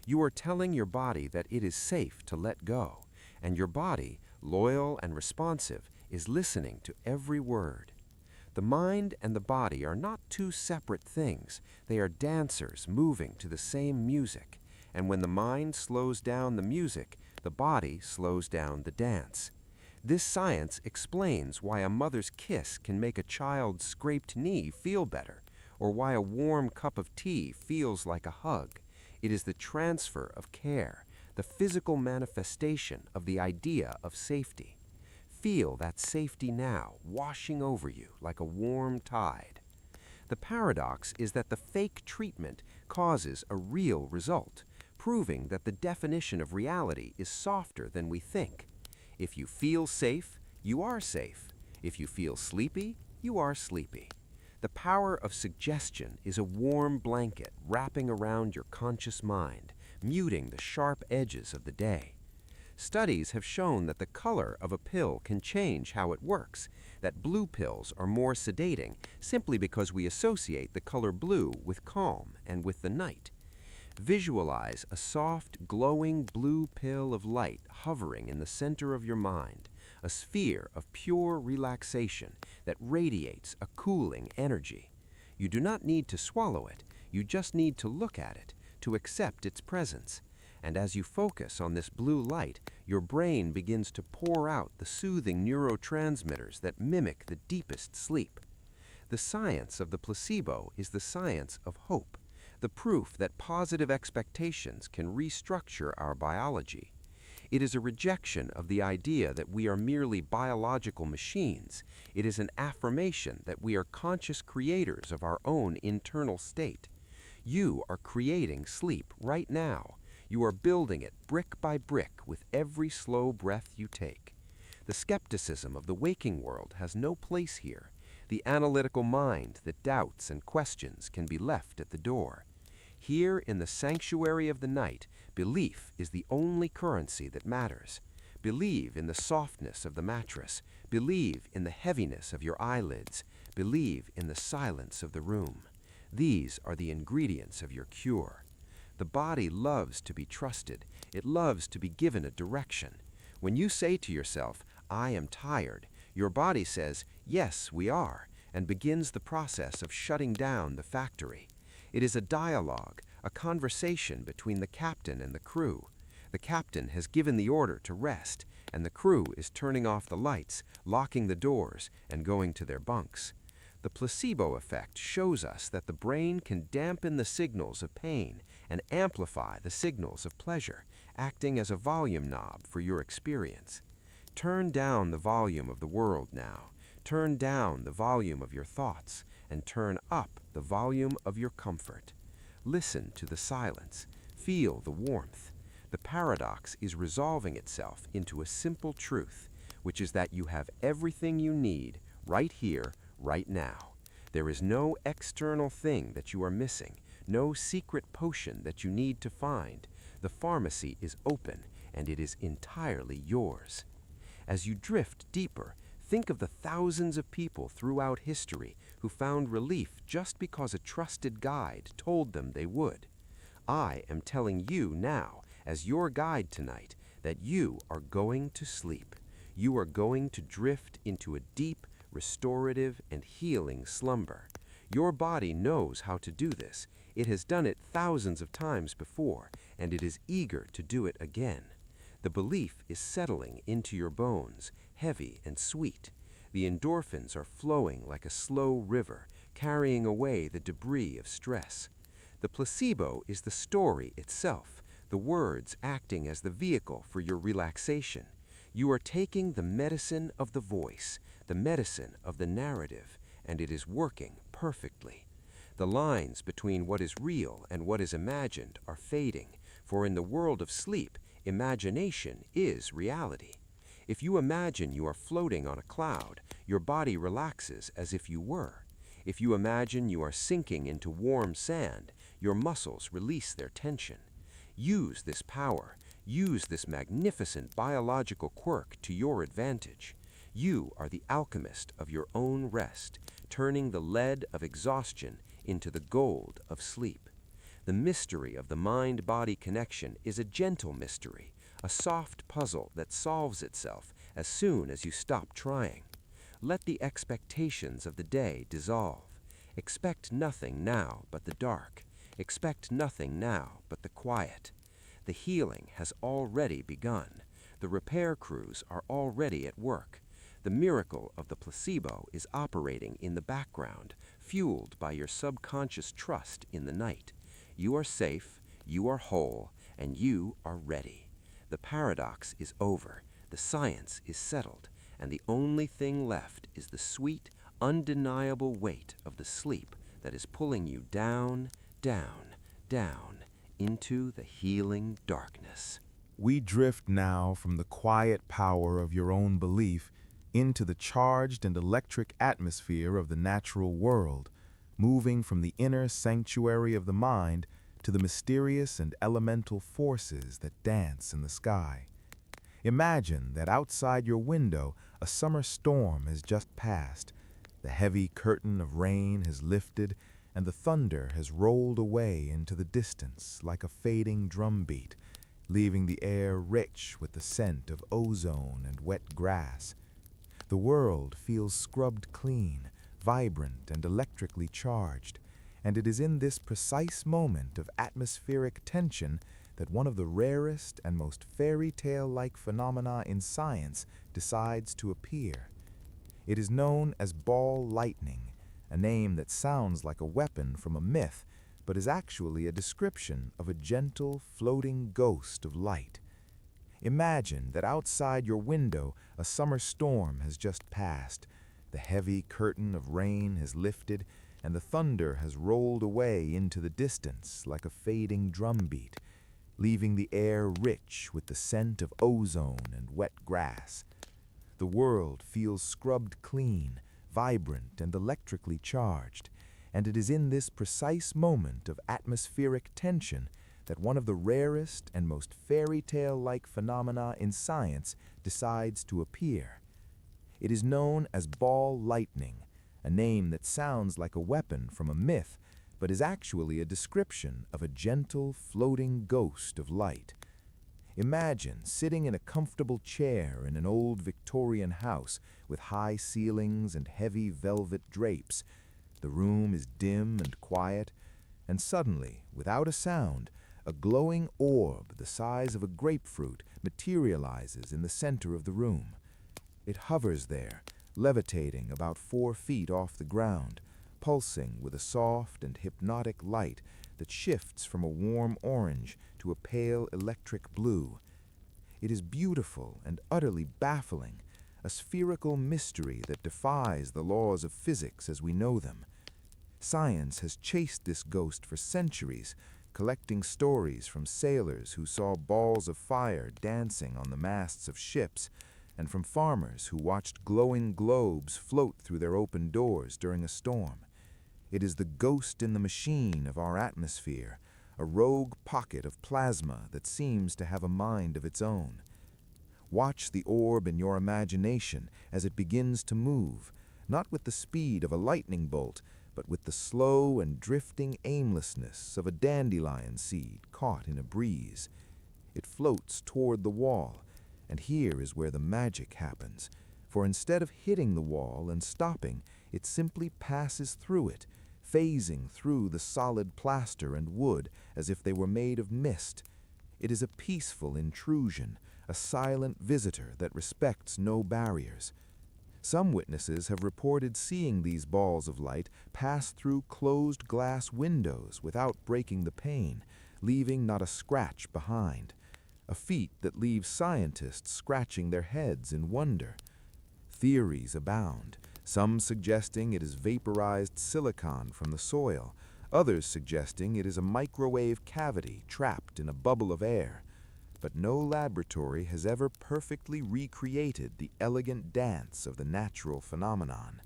You are telling your body that it is safe to let go, and your body, loyal and responsive, is listening to every word. The mind and the body are not two separate things. They are dancers moving to the same music, and when the mind slows down the music, the body slows down the dance. This science explains why a mother's kiss can make a child's scraped knee feel better, or why a warm cup of tea feels like a hug. It is the transfer of care, the physical manifestation of the idea of safety. Feel that safety now washing over you like a warm tide. The paradox is that the fake treatment causes a real result, proving that the definition of reality is softer than we think. If you feel safe, you are safe. If you feel sleepy, you are sleepy. The power of suggestion is a warm blanket wrapping around your conscious mind, muting the sharp edges of the day. Studies have shown that the color of a pill can change how it works, that blue pills are more sedating simply because we associate the color blue with calm and with the night. Visualize a soft, glowing blue pill of light hovering in the center of your mind, a sphere of pure relaxation that radiates a cooling energy. You do not need to swallow it, you just need to look at it, to accept its presence. And as you focus on this blue light, your brain begins to pour out the soothing neurotransmitters that mimic the deepest sleep. The science of the placebo is the science of hope, the proof that positive expectations can restructure our biology. It is a rejection of the idea that we are merely biological machines. It is an affirmation that we are conscious creators of our own internal state. You are creating sleep right now. You are building it brick by brick with every slow breath you take. The skepticism of the waking world has no place here. The analytical mind that doubts and questions can be left at the door. Here in the sanctuary of the night, belief is the only currency that matters. Believe in the softness of the mattress. Believe in the heaviness of your eyelids. Believe in the silence of the room. These are the ingredients of your cure. The body loves to be trusted. It loves to be given a direction. When you say to yourself, "I am tired," your body says, "Yes, we are," and begins the process of shutting down the factory. It is a dialogue, a conversation between the captain and the crew. The captain has given the order to rest, and the crew is turning off the lights, locking the doors, and going to their bunks. The placebo effect shows us that the brain can dampen the signals of pain and amplify the signals of pleasure, acting as a volume knob for your experience. Turn down the volume of the world now. Turn down the volume of your thoughts, and turn up the volume of your comfort. Listen to the silence. Feel the warmth. The paradox is resolving itself into a simple truth, which is that you have everything you need right here, right now. There is no external thing that you are missing, no secret potion that you need to find. The pharmacy is open, and it is entirely yours. As you drift deeper, think of the thousands of people throughout history who found relief just because a trusted guide told them they would. I am telling you now, as your guide tonight, that you are going to sleep. You are going to drift into a deep, restorative, and healing slumber. Your body knows how to do this. It has done it thousands of times before, and it is eager to do it again. The belief is settling into your bones, heavy and sweet. The endorphins are flowing like a slow river, carrying away the debris of stress. The placebo is the story itself, the words acting as the vehicle for your relaxation. You are taking the medicine of the voice, the medicine of the narrative, and it is working perfectly. The lines between what is real and what is imagined are fading, for in the world of sleep, imagination is reality. If you imagine you are floating on a cloud, your body relaxes as if you were. If you imagine you are sinking into warm sand, your muscles release their tension. Use this power. Use this magnificent biological quirk to your advantage. You are the alchemist of your own rest, turning the lead of exhaustion into the gold of sleep. The mystery of the mind-body connection is a gentle mystery, a soft puzzle that solves itself as soon as you stop trying. Let the expectations of the day dissolve. Expect nothing now but the dark. Expect nothing now but the quiet. The healing has already begun. The repair crews are already at work. The miracle of the placebo is operating in the background, fueled by your subconscious trust in the night. You are safe, you are whole, and you are ready. The paradox is over, the science is settled, and the only thing left is the sweet, undeniable weight of the sleep that is pulling you down, down, down into the healing darkness. We drift now from the quiet power of your own belief into the charged and electric atmosphere of the natural world, moving from the inner sanctuary of the mind to the mysterious and elemental forces that dance in the sky. Imagine that outside your window a summer storm has just passed. The heavy curtain of rain has lifted, and the thunder has rolled away into the distance like a fading drumbeat, leaving the air rich with the scent of ozone and wet grass. The world feels scrubbed clean, vibrant and electrically charged, and it is in this precise moment of atmospheric tension that one of the rarest and most fairy tale-like phenomena in science decides to appear. It is known as ball lightning, a name that sounds like a weapon from a myth, but is actually a description of a gentle, floating ghost of light. Imagine that outside your window a summer storm has just passed. The heavy curtain of rain has lifted, and the thunder has rolled away into the distance like a fading drumbeat, leaving the air rich with the scent of ozone and wet grass. The world feels scrubbed clean, vibrant and electrically charged, and it is in this precise moment of atmospheric tension that one of the rarest and most fairy tale-like phenomena in science decides to appear. It is known as ball lightning, a name that sounds like a weapon from a myth, but is actually a description of a gentle, floating ghost of light. Imagine sitting in a comfortable chair in an old Victorian house with high ceilings and heavy velvet drapes. The room is dim and quiet, and suddenly, without a sound, A glowing orb the size of a grapefruit materializes in the center of the room. It hovers there, levitating about 4 feet off the ground, pulsing with a soft and hypnotic light that shifts from a warm orange to a pale electric blue. It is beautiful and utterly baffling, a spherical mystery that defies the laws of physics as we know them. Science has chased this ghost for centuries, collecting stories from sailors who saw balls of fire dancing on the masts of ships, and from farmers who watched glowing globes float through their open doors during a storm. It is the ghost in the machine of our atmosphere, a rogue pocket of plasma that seems to have a mind of its own. Watch the orb in your imagination as it begins to move, not with the speed of a lightning bolt, but with the slow and drifting aimlessness of a dandelion seed caught in a breeze. It floats toward the wall, and here is where the magic happens, for instead of hitting the wall and stopping, it simply passes through it, phasing through the solid plaster and wood as if they were made of mist. It is a peaceful intrusion, a silent visitor that respects no barriers. Some witnesses have reported seeing these balls of light pass through closed glass windows without breaking the pane, leaving not a scratch behind, a feat that leaves scientists scratching their heads in wonder. Theories abound, some suggesting it is vaporized silicon from the soil, others suggesting it is a microwave cavity trapped in a bubble of air. But no laboratory has ever perfectly recreated the elegant dance of the natural phenomenon.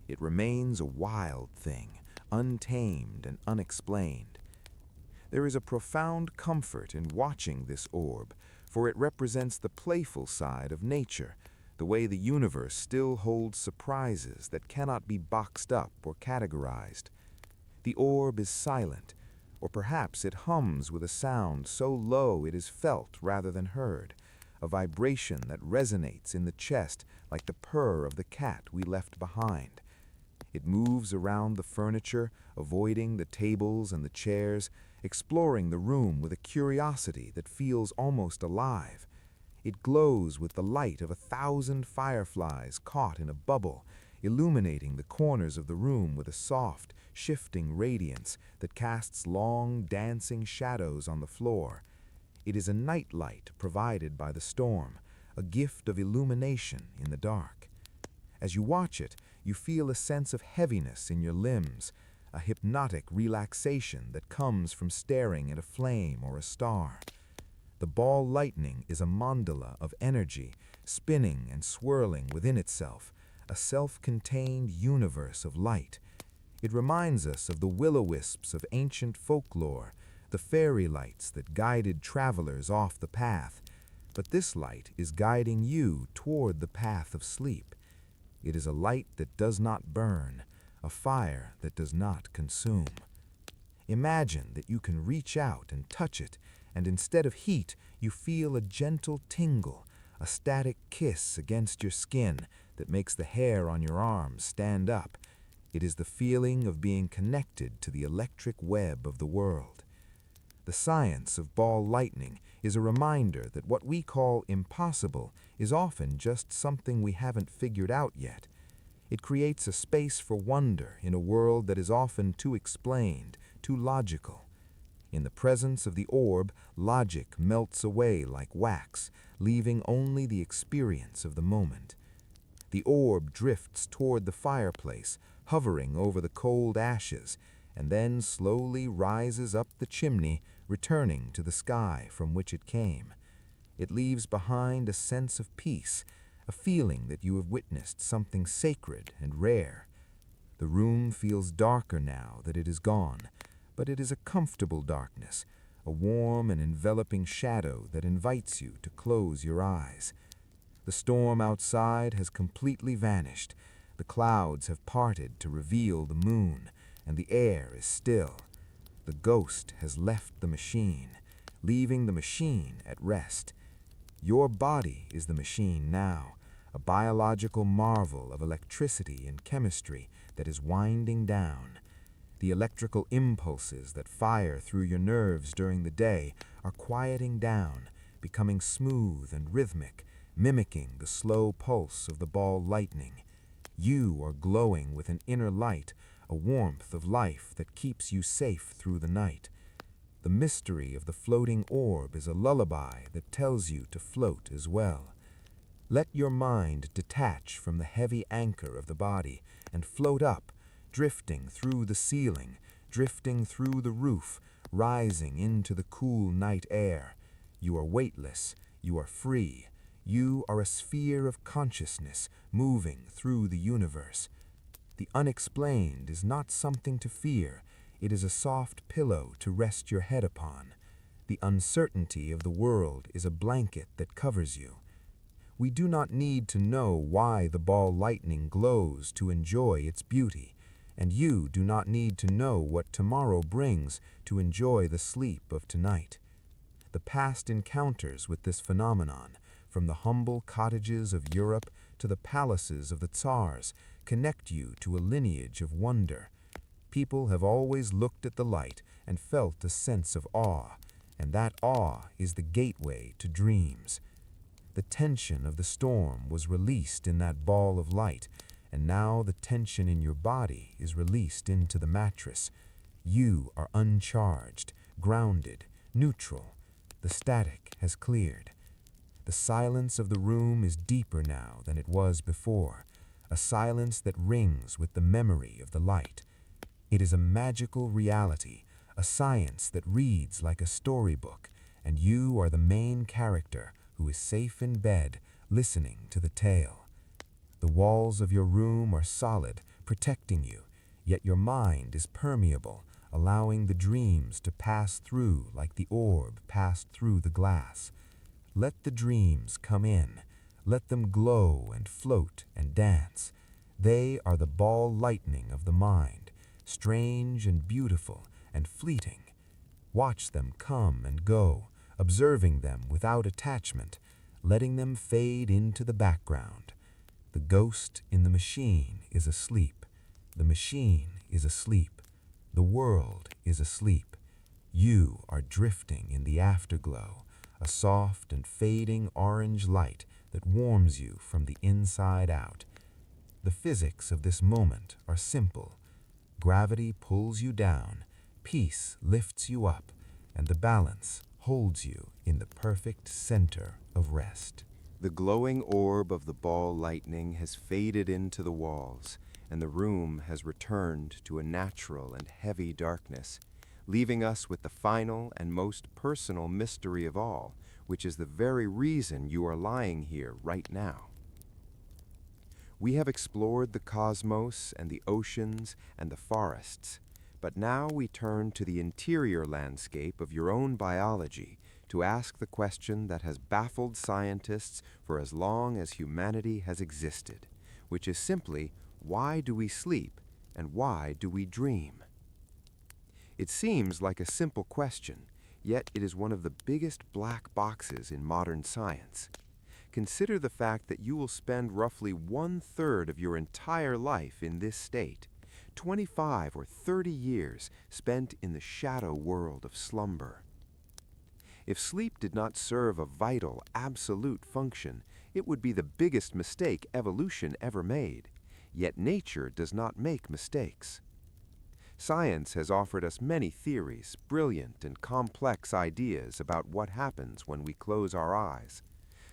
It remains a wild thing, untamed and unexplained. There is a profound comfort in watching this orb, for it represents the playful side of nature, the way the universe still holds surprises that cannot be boxed up or categorized. The orb is silent, or perhaps it hums with a sound so low it is felt rather than heard, a vibration that resonates in the chest like the purr of the cat we left behind. It moves around the furniture, avoiding the tables and the chairs, exploring the room with a curiosity that feels almost alive. It glows with the light of 1,000 fireflies caught in a bubble, illuminating the corners of the room with a soft, shifting radiance that casts long, dancing shadows on the floor. It is a night light provided by the storm, a gift of illumination in the dark. As you watch it, you feel a sense of heaviness in your limbs, a hypnotic relaxation that comes from staring at a flame or a star. The ball lightning is a mandala of energy, spinning and swirling within itself, a self-contained universe of light. It reminds us of the will-o-wisps of ancient folklore, the fairy lights that guided travelers off the path. But this light is guiding you toward the path of sleep. It is a light that does not burn, a fire that does not consume. Imagine that you can reach out and touch it, and instead of heat, you feel a gentle tingle, a static kiss against your skin that makes the hair on your arms stand up. It is the feeling of being connected to the electric web of the world. The science of ball lightning is a reminder that what we call impossible is often just something we haven't figured out yet. It creates a space for wonder in a world that is often too explained, too logical. In the presence of the orb, logic melts away like wax, leaving only the experience of the moment. The orb drifts toward the fireplace, hovering over the cold ashes, and then slowly rises up the chimney, returning to the sky from which it came. It leaves behind a sense of peace, a feeling that you have witnessed something sacred and rare. The room feels darker now that it is gone, but it is a comfortable darkness, a warm and enveloping shadow that invites you to close your eyes. The storm outside has completely vanished. The clouds have parted to reveal the moon, and the air is still. The ghost has left the machine, leaving the machine at rest. Your body is the machine now, a biological marvel of electricity and chemistry that is winding down. The electrical impulses that fire through your nerves during the day are quieting down, becoming smooth and rhythmic, mimicking the slow pulse of the ball lightning. You are glowing with an inner light, a warmth of life that keeps you safe through the night. The mystery of the floating orb is a lullaby that tells you to float as well. Let your mind detach from the heavy anchor of the body and float up, drifting through the ceiling, drifting through the roof, rising into the cool night air. You are weightless, you are free. You are a sphere of consciousness moving through the universe. The unexplained is not something to fear. It is a soft pillow to rest your head upon. The uncertainty of the world is a blanket that covers you. We do not need to know why the ball lightning glows to enjoy its beauty, and you do not need to know what tomorrow brings to enjoy the sleep of tonight. The past encounters with this phenomenon, from the humble cottages of Europe to the palaces of the Tsars, connect you to a lineage of wonder. People have always looked at the light and felt a sense of awe, and that awe is the gateway to dreams. The tension of the storm was released in that ball of light, and now the tension in your body is released into the mattress. You are uncharged, grounded, neutral. The static has cleared. The silence of the room is deeper now than it was before, a silence that rings with the memory of the light. It is a magical reality, a science that reads like a storybook, and you are the main character who is safe in bed, listening to the tale. The walls of your room are solid, protecting you, yet your mind is permeable, allowing the dreams to pass through like the orb passed through the glass. Let the dreams come in. Let them glow and float and dance. They are the ball lightning of the mind, strange and beautiful and fleeting. Watch them come and go, observing them without attachment, letting them fade into the background. The ghost in the machine is asleep. The machine is asleep. The world is asleep. You are drifting in the afterglow, a soft and fading orange light that warms you from the inside out. The physics of this moment are simple. Gravity pulls you down, peace lifts you up, and the balance holds you in the perfect center of rest. The glowing orb of the ball lightning has faded into the walls, and the room has returned to a natural and heavy darkness, leaving us with the final and most personal mystery of all, which is the very reason you are lying here right now. We have explored the cosmos and the oceans and the forests, but now we turn to the interior landscape of your own biology to ask the question that has baffled scientists for as long as humanity has existed, which is simply, why do we sleep and why do we dream? It seems like a simple question, yet it is one of the biggest black boxes in modern science. Consider the fact that you will spend roughly 1/3 of your entire life in this state, 25 or 30 years spent in the shadow world of slumber. If sleep did not serve a vital, absolute function, it would be the biggest mistake evolution ever made. Yet nature does not make mistakes. Science has offered us many theories, brilliant and complex ideas about what happens when we close our eyes.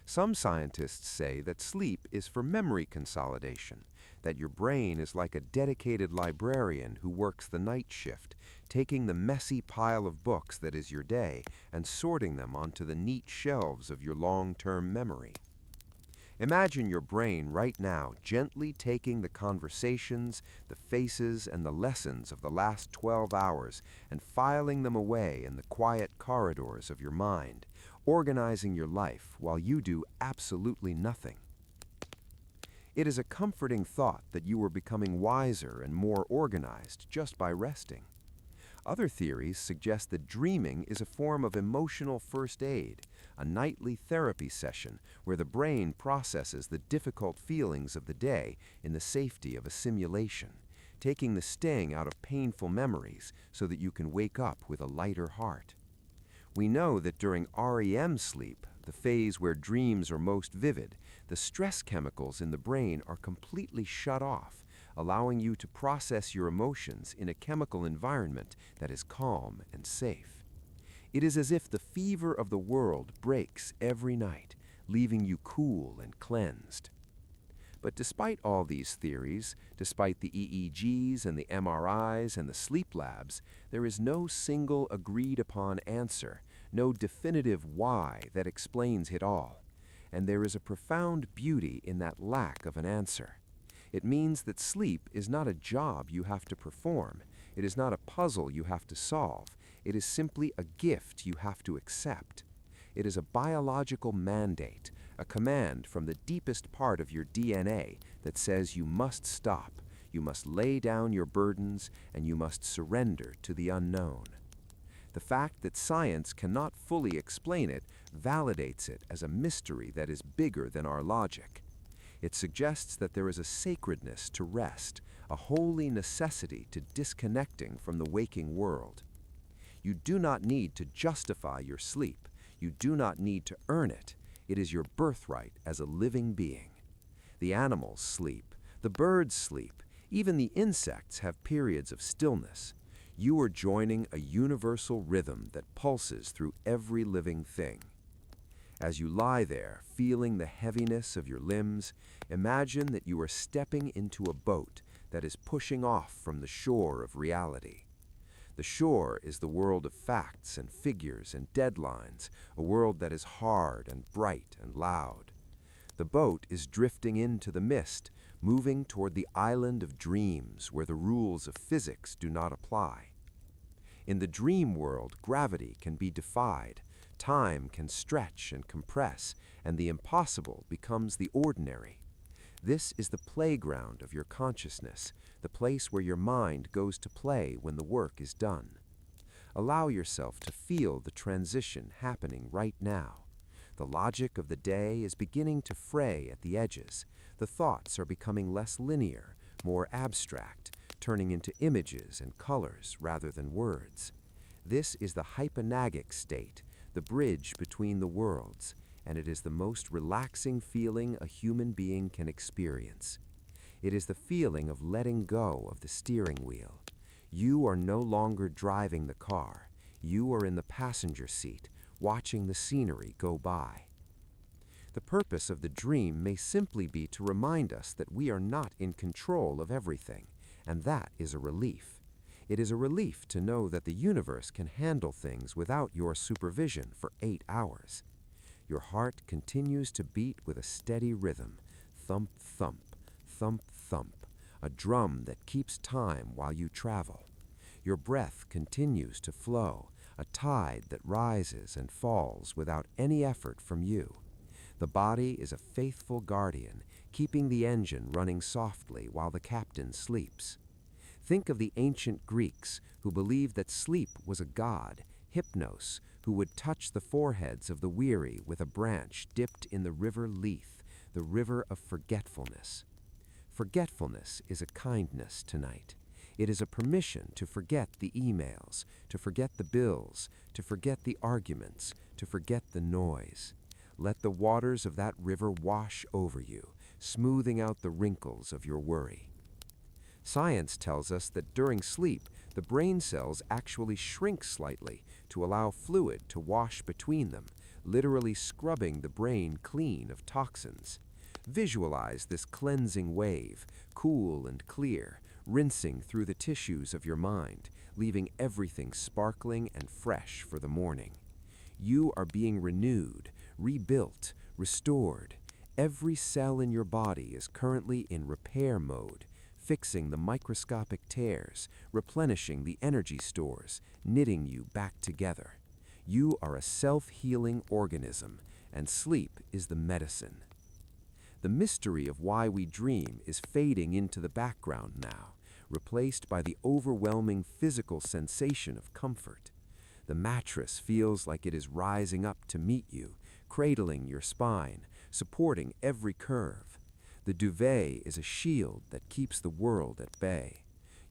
Some scientists say that sleep is for memory consolidation, that your brain is like a dedicated librarian who works the night shift, taking the messy pile of books that is your day and sorting them onto the neat shelves of your long-term memory. Imagine your brain right now gently taking the conversations, the faces, and the lessons of the last 12 hours and filing them away in the quiet corridors of your mind, organizing your life while you do absolutely nothing. It is a comforting thought that you are becoming wiser and more organized just by resting. Other theories suggest that dreaming is a form of emotional first aid, a nightly therapy session where the brain processes the difficult feelings of the day in the safety of a simulation, taking the sting out of painful memories so that you can wake up with a lighter heart. We know that during REM sleep, the phase where dreams are most vivid, the stress chemicals in the brain are completely shut off, allowing you to process your emotions in a chemical environment that is calm and safe. It is as if the fever of the world breaks every night, leaving you cool and cleansed. But despite all these theories, despite the EEGs and the MRIs and the sleep labs, there is no single agreed-upon answer, no definitive why that explains it all. And there is a profound beauty in that lack of an answer. It means that sleep is not a job you have to perform. It is not a puzzle you have to solve. It is simply a gift you have to accept. It is a biological mandate, a command from the deepest part of your DNA that says you must stop, you must lay down your burdens, and you must surrender to the unknown. The fact that science cannot fully explain it validates it as a mystery that is bigger than our logic. It suggests that there is a sacredness to rest, a holy necessity to disconnecting from the waking world. You do not need to justify your sleep. You do not need to earn it. It is your birthright as a living being. The animals sleep. The birds sleep. Even the insects have periods of stillness. You are joining a universal rhythm that pulses through every living thing. As you lie there, feeling the heaviness of your limbs, imagine that you are stepping into a boat that is pushing off from the shore of reality. The shore is the world of facts and figures and deadlines, a world that is hard and bright and loud. The boat is drifting into the mist, moving toward the island of dreams where the rules of physics do not apply. In the dream world, gravity can be defied, time can stretch and compress, and the impossible becomes the ordinary. This is the playground of your consciousness, the place where your mind goes to play when the work is done. Allow yourself to feel the transition happening right now. The logic of the day is beginning to fray at the edges. The thoughts are becoming less linear, more abstract, turning into images and colors rather than words. This is the hypnagogic state, the bridge between the worlds, and it is the most relaxing feeling a human being can experience. It is the feeling of letting go of the steering wheel. You are no longer driving the car. You are in the passenger seat, watching the scenery go by. The purpose of the dream may simply be to remind us that we are not in control of everything, and that is a relief. It is a relief to know that the universe can handle things without your supervision for 8 hours. Your heart continues to beat with a steady rhythm, thump, thump, thump, thump, a drum that keeps time while you travel. Your breath continues to flow, a tide that rises and falls without any effort from you. The body is a faithful guardian, keeping the engine running softly while the captain sleeps. Think of the ancient Greeks who believed that sleep was a god, Hypnos, who would touch the foreheads of the weary with a branch dipped in the river Lethe, the river of forgetfulness. Forgetfulness is a kindness tonight. It is a permission to forget the emails, to forget the bills, to forget the arguments, to forget the noise. Let the waters of that river wash over you, smoothing out the wrinkles of your worry. Science tells us that during sleep, the brain cells actually shrink slightly to allow fluid to wash between them, literally scrubbing the brain clean of toxins. Visualize this cleansing wave, cool and clear, rinsing through the tissues of your mind, leaving everything sparkling and fresh for the morning. You are being renewed, rebuilt, restored. Every cell in your body is currently in repair mode, fixing the microscopic tears, replenishing the energy stores, knitting you back together. You are a self-healing organism, and sleep is the medicine. The mystery of why we dream is fading into the background now, replaced by the overwhelming physical sensation of comfort. The mattress feels like it is rising up to meet you, cradling your spine, supporting every curve. The duvet is a shield that keeps the world at bay.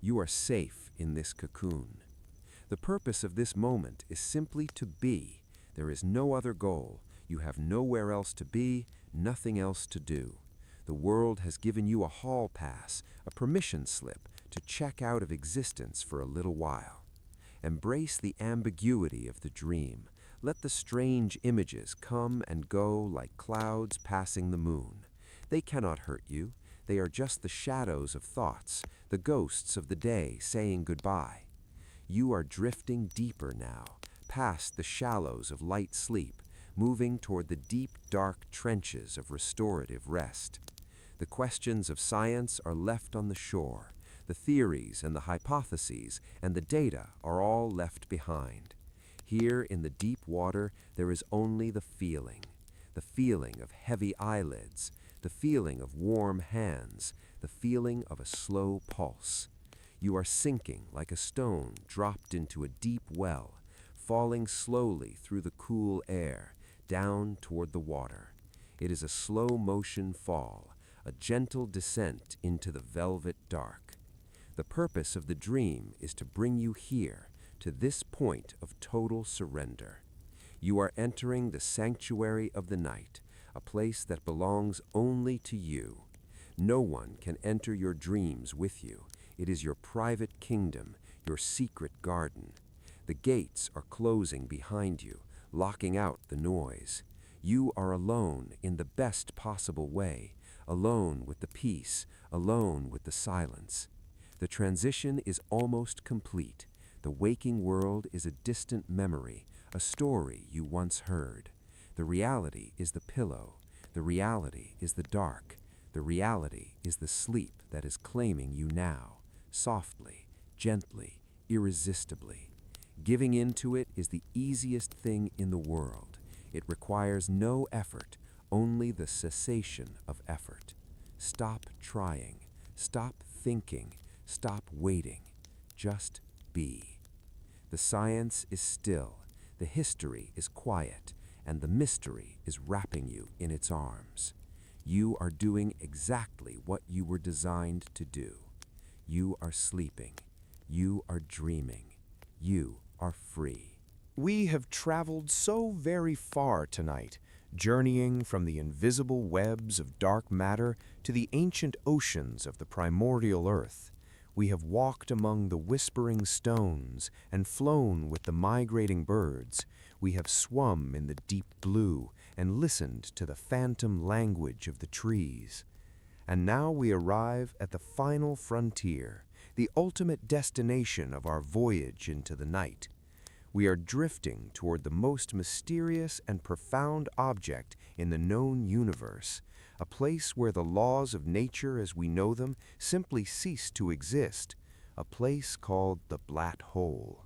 You are safe in this cocoon. The purpose of this moment is simply to be. There is no other goal. You have nowhere else to be, nothing else to do. The world has given you a hall pass, a permission slip to check out of existence for a little while. Embrace the ambiguity of the dream. Let the strange images come and go like clouds passing the moon. They cannot hurt you. They are just the shadows of thoughts, the ghosts of the day saying goodbye. You are drifting deeper now, past the shallows of light sleep, moving toward the deep, dark trenches of restorative rest. The questions of science are left on the shore. The theories and the hypotheses and the data are all left behind. Here in the deep water, there is only the feeling of heavy eyelids, the feeling of warm hands, the feeling of a slow pulse. You are sinking like a stone dropped into a deep well, falling slowly through the cool air, down toward the water. It is a slow-motion fall, a gentle descent into the velvet dark. The purpose of the dream is to bring you here, to this point of total surrender. You are entering the sanctuary of the night, a place that belongs only to you. No one can enter your dreams with you. It is your private kingdom, your secret garden. The gates are closing behind you, locking out the noise. You are alone in the best possible way, alone with the peace, alone with the silence. The transition is almost complete. The waking world is a distant memory, a story you once heard. The reality is the pillow. The reality is the dark. The reality is the sleep that is claiming you now, softly, gently, irresistibly. Giving into it is the easiest thing in the world. It requires no effort, only the cessation of effort. Stop trying. Stop thinking. Stop waiting. Just be. The science is still, the history is quiet, and the mystery is wrapping you in its arms. You are doing exactly what you were designed to do. You are sleeping. You are dreaming. You are free. We have traveled so very far tonight, journeying from the invisible webs of dark matter to the ancient oceans of the primordial earth. We have walked among the whispering stones and flown with the migrating birds. We have swum in the deep blue and listened to the phantom language of the trees. And now we arrive at the final frontier, the ultimate destination of our voyage into the night. We are drifting toward the most mysterious and profound object in the known universe, a place where the laws of nature as we know them simply cease to exist, a place called the Black Hole.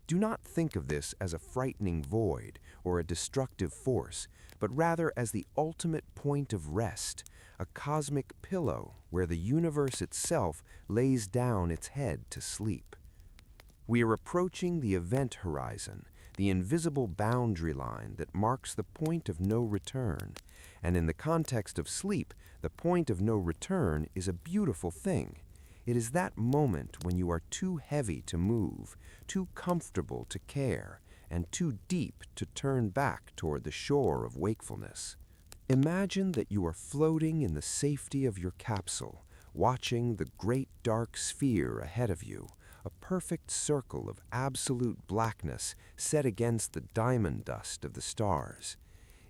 Do not think of this as a frightening void or a destructive force, but rather as the ultimate point of rest, a cosmic pillow where the universe itself lays down its head to sleep. We are approaching the event horizon, the invisible boundary line that marks the point of no return. And in the context of sleep, the point of no return is a beautiful thing. It is that moment when you are too heavy to move, too comfortable to care, and too deep to turn back toward the shore of wakefulness. Imagine that you are floating in the safety of your capsule, watching the great dark sphere ahead of you, a perfect circle of absolute blackness set against the diamond dust of the stars.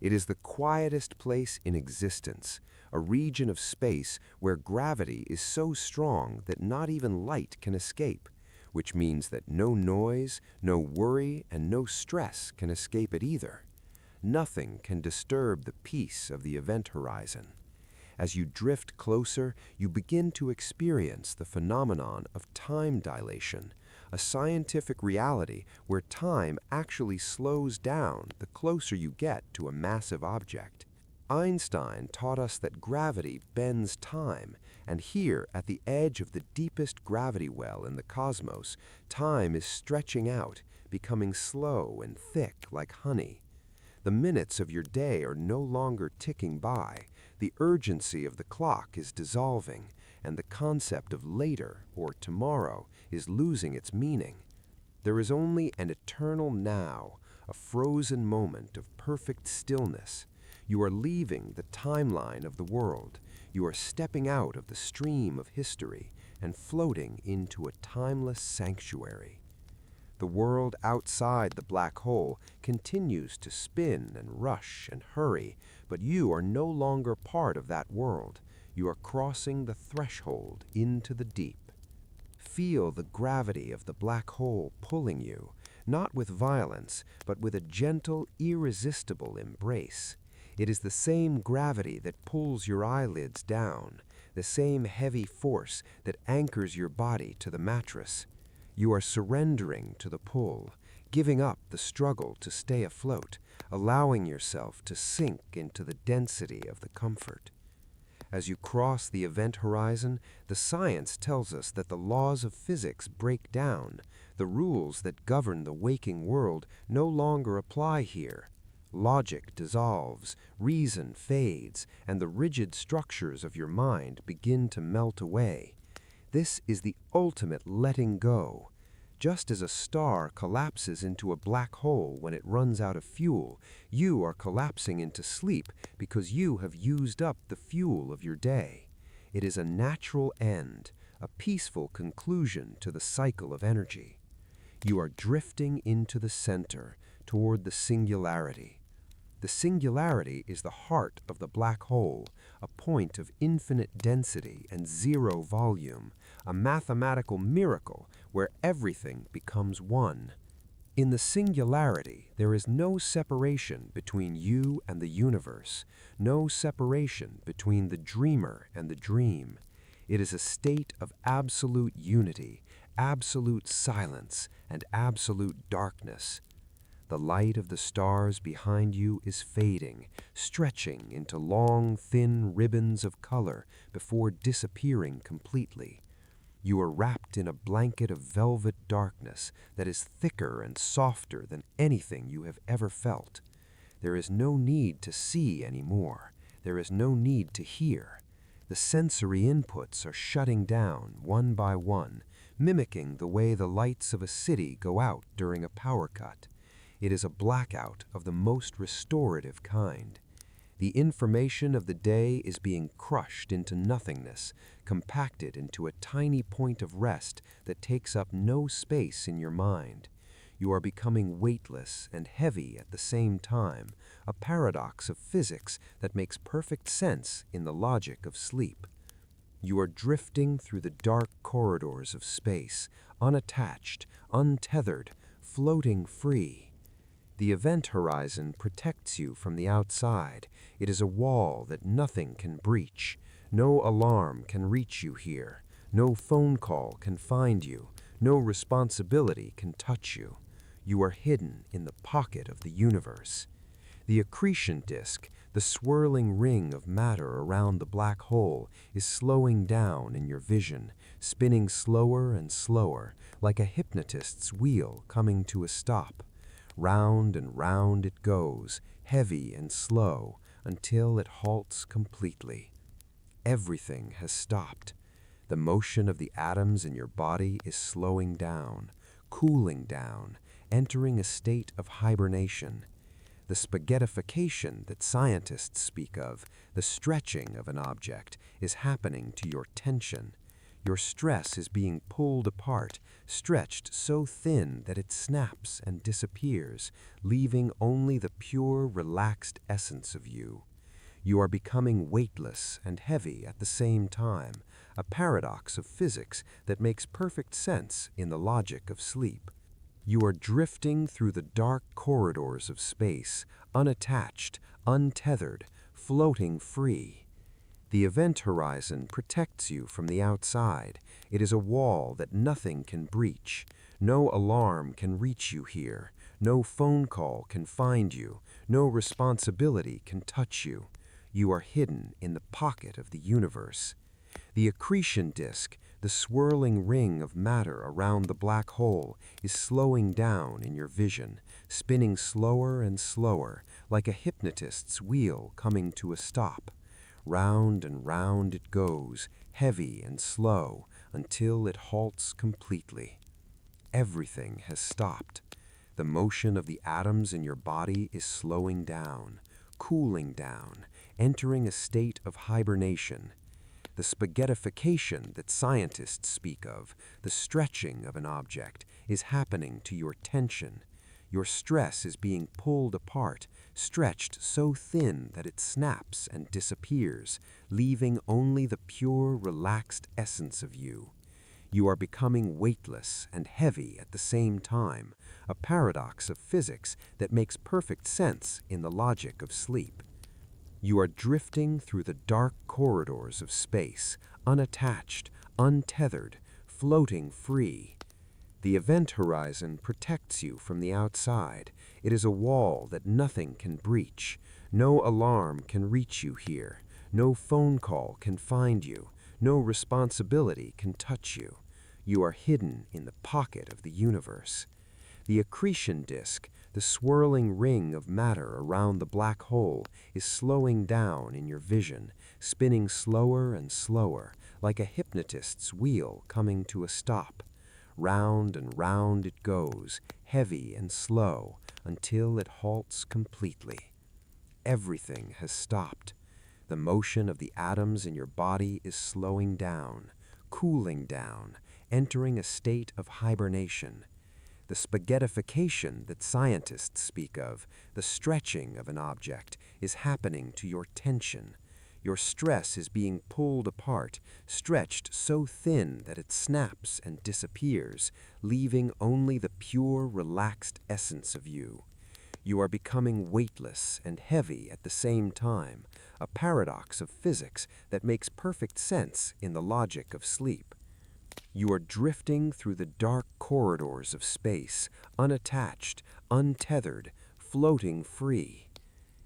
It is the quietest place in existence, a region of space where gravity is so strong that not even light can escape, which means that no noise, no worry, and no stress can escape it either. Nothing can disturb the peace of the event horizon. As you drift closer, you begin to experience the phenomenon of time dilation, a scientific reality where time actually slows down the closer you get to a massive object. Einstein taught us that gravity bends time, and here at the edge of the deepest gravity well in the cosmos, time is stretching out, becoming slow and thick like honey. The minutes of your day are no longer ticking by. The urgency of the clock is dissolving, and the concept of later or tomorrow is losing its meaning. There is only an eternal now, a frozen moment of perfect stillness. You are leaving the timeline of the world. You are stepping out of the stream of history and floating into a timeless sanctuary. The world outside the black hole continues to spin and rush and hurry, but you are no longer part of that world. You are crossing the threshold into the deep. Feel the gravity of the black hole pulling you, not with violence, but with a gentle, irresistible embrace. It is the same gravity that pulls your eyelids down, the same heavy force that anchors your body to the mattress. You are surrendering to the pull, giving up the struggle to stay afloat, allowing yourself to sink into the density of the comfort. As you cross the event horizon, the science tells us that the laws of physics break down. The rules that govern the waking world no longer apply here. Logic dissolves, reason fades, and the rigid structures of your mind begin to melt away. This is the ultimate letting go. Just as a star collapses into a black hole when it runs out of fuel, you are collapsing into sleep because you have used up the fuel of your day. It is a natural end, a peaceful conclusion to the cycle of energy. You are drifting into the center, toward the singularity. The singularity is the heart of the black hole, a point of infinite density and zero volume, a mathematical miracle where everything becomes one. In the singularity, there is no separation between you and the universe, no separation between the dreamer and the dream. It is a state of absolute unity, absolute silence, and absolute darkness. The light of the stars behind you is fading, stretching into long, thin ribbons of color before disappearing completely. You are wrapped in a blanket of velvet darkness that is thicker and softer than anything you have ever felt. There is no need to see anymore. There is no need to hear. The sensory inputs are shutting down one by one, mimicking the way the lights of a city go out during a power cut. It is a blackout of the most restorative kind. The information of the day is being crushed into nothingness, compacted into a tiny point of rest that takes up no space in your mind. You are becoming weightless and heavy at the same time, a paradox of physics that makes perfect sense in the logic of sleep. You are drifting through the dark corridors of space, unattached, untethered, floating free. The event horizon protects you from the outside. It is a wall that nothing can breach. No alarm can reach you here. No phone call can find you. No responsibility can touch you. You are hidden in the pocket of the universe. The accretion disk, the swirling ring of matter around the black hole, is slowing down in your vision, spinning slower and slower, like a hypnotist's wheel coming to a stop. Round and round it goes, heavy and slow, until it halts completely. Everything has stopped. The motion of the atoms in your body is slowing down, cooling down, entering a state of hibernation. The spaghettification that scientists speak of, the stretching of an object, is happening to your tension. Your stress is being pulled apart, stretched so thin that it snaps and disappears, leaving only the pure, relaxed essence of you. You are becoming weightless and heavy at the same time, a paradox of physics that makes perfect sense in the logic of sleep. You are drifting through the dark corridors of space, unattached, untethered, floating free. The event horizon protects you from the outside. It is a wall that nothing can breach. No alarm can reach you here. No phone call can find you. No responsibility can touch you. You are hidden in the pocket of the universe. The accretion disk, the swirling ring of matter around the black hole, is slowing down in your vision, spinning slower and slower, like a hypnotist's wheel coming to a stop. Round and round it goes, heavy and slow, until it halts completely. Everything has stopped. The motion of the atoms in your body is slowing down, cooling down, entering a state of hibernation. The spaghettification that scientists speak of, the stretching of an object, is happening to your tension. Your stress is being pulled apart, stretched so thin that it snaps and disappears, leaving only the pure, relaxed essence of you. You are becoming weightless and heavy at the same time, a paradox of physics that makes perfect sense in the logic of sleep. You are drifting through the dark corridors of space, unattached, untethered, floating free. The event horizon protects you from the outside. It is a wall that nothing can breach. No alarm can reach you here. No phone call can find you. No responsibility can touch you. You are hidden in the pocket of the universe. The accretion disk, the swirling ring of matter around the black hole, is slowing down in your vision, spinning slower and slower, like a hypnotist's wheel coming to a stop. Round and round it goes, heavy and slow, until it halts completely. Everything has stopped. The motion of the atoms in your body is slowing down, cooling down, entering a state of hibernation. The spaghettification that scientists speak of, the stretching of an object, is happening to your tension. Your stress is being pulled apart, stretched so thin that it snaps and disappears, leaving only the pure, relaxed essence of you. You are becoming weightless and heavy at the same time, a paradox of physics that makes perfect sense in the logic of sleep. You are drifting through the dark corridors of space, unattached, untethered, floating free.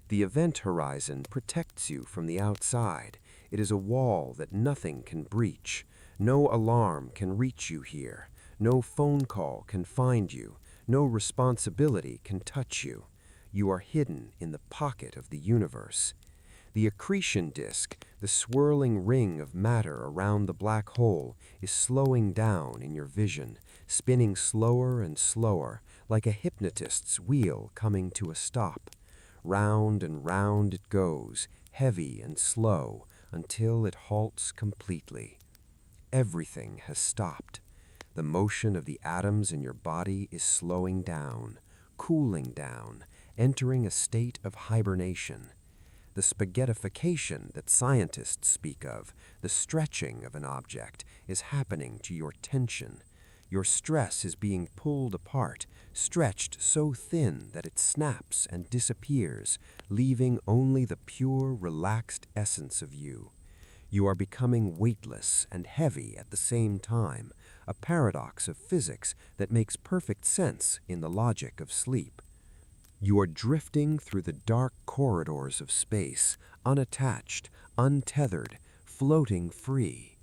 The event horizon protects you from the outside. It is a wall that nothing can breach. No alarm can reach you here. No phone call can find you. No responsibility can touch you. You are hidden in the pocket of the universe. The accretion disk, the swirling ring of matter around the black hole, is slowing down in your vision, spinning slower and slower, like a hypnotist's wheel coming to a stop. Round and round it goes, heavy and slow, until it halts completely. Everything has stopped. The motion of the atoms in your body is slowing down, cooling down, entering a state of hibernation. The spaghettification that scientists speak of, the stretching of an object, is happening to your tension. Your stress is being pulled apart, stretched so thin that it snaps and disappears, leaving only the pure, relaxed essence of you. You are becoming weightless and heavy at the same time, a paradox of physics that makes perfect sense in the logic of sleep. You are drifting through the dark corridors of space, unattached, untethered, floating free.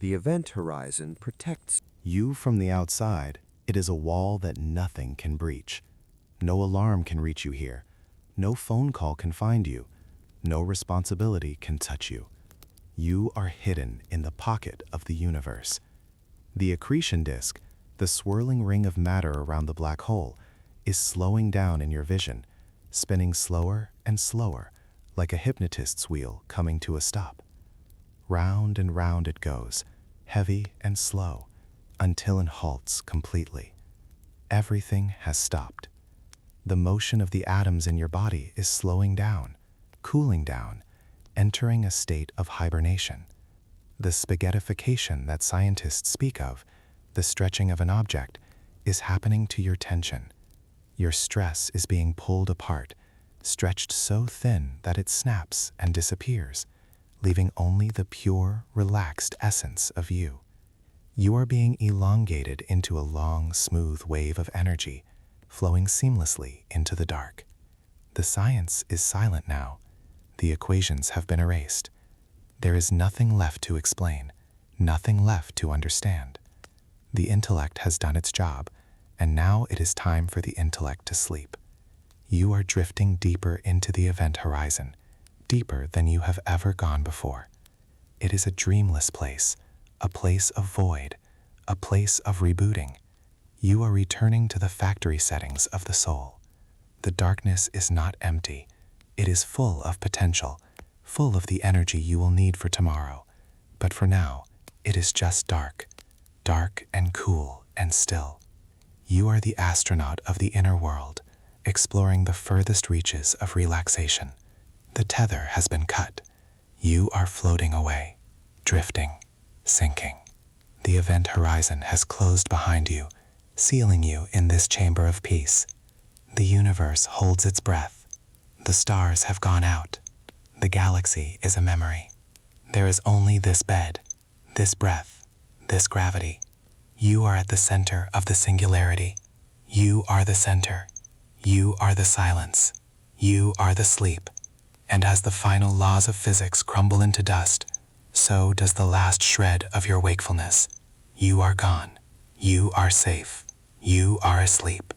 The event horizon protects you from the outside. It is a wall that nothing can breach. No alarm can reach you here. No phone call can find you. No responsibility can touch you. You are hidden in the pocket of the universe. The accretion disk, the swirling ring of matter around the black hole, is slowing down in your vision, spinning slower and slower, like a hypnotist's wheel coming to a stop. Round and round it goes, heavy and slow, until it halts completely. Everything has stopped. The motion of the atoms in your body is slowing down, cooling down, entering a state of hibernation. The spaghettification that scientists speak of, the stretching of an object, is happening to your tension. Your stress is being pulled apart, stretched so thin that it snaps and disappears, leaving only the pure, relaxed essence of you. You are being elongated into a long, smooth wave of energy, flowing seamlessly into the dark. The science is silent now. The equations have been erased. There is nothing left to explain, nothing left to understand. The intellect has done its job, and now it is time for the intellect to sleep. You are drifting deeper into the event horizon, deeper than you have ever gone before. It is a dreamless place, a place of void, a place of rebooting. You are returning to the factory settings of the soul. The darkness is not empty. It is full of potential, full of the energy you will need for tomorrow. But for now, it is just dark, dark and cool and still. You are the astronaut of the inner world, exploring the furthest reaches of relaxation. The tether has been cut. You are floating away, drifting, sinking. The event horizon has closed behind you, sealing you in this chamber of peace. The universe holds its breath. The stars have gone out. The galaxy is a memory. There is only this bed, this breath, this gravity. You are at the center of the singularity. You are the center. You are the silence. You are the sleep. And as the final laws of physics crumble into dust, so does the last shred of your wakefulness. You are gone. You are safe. You are asleep.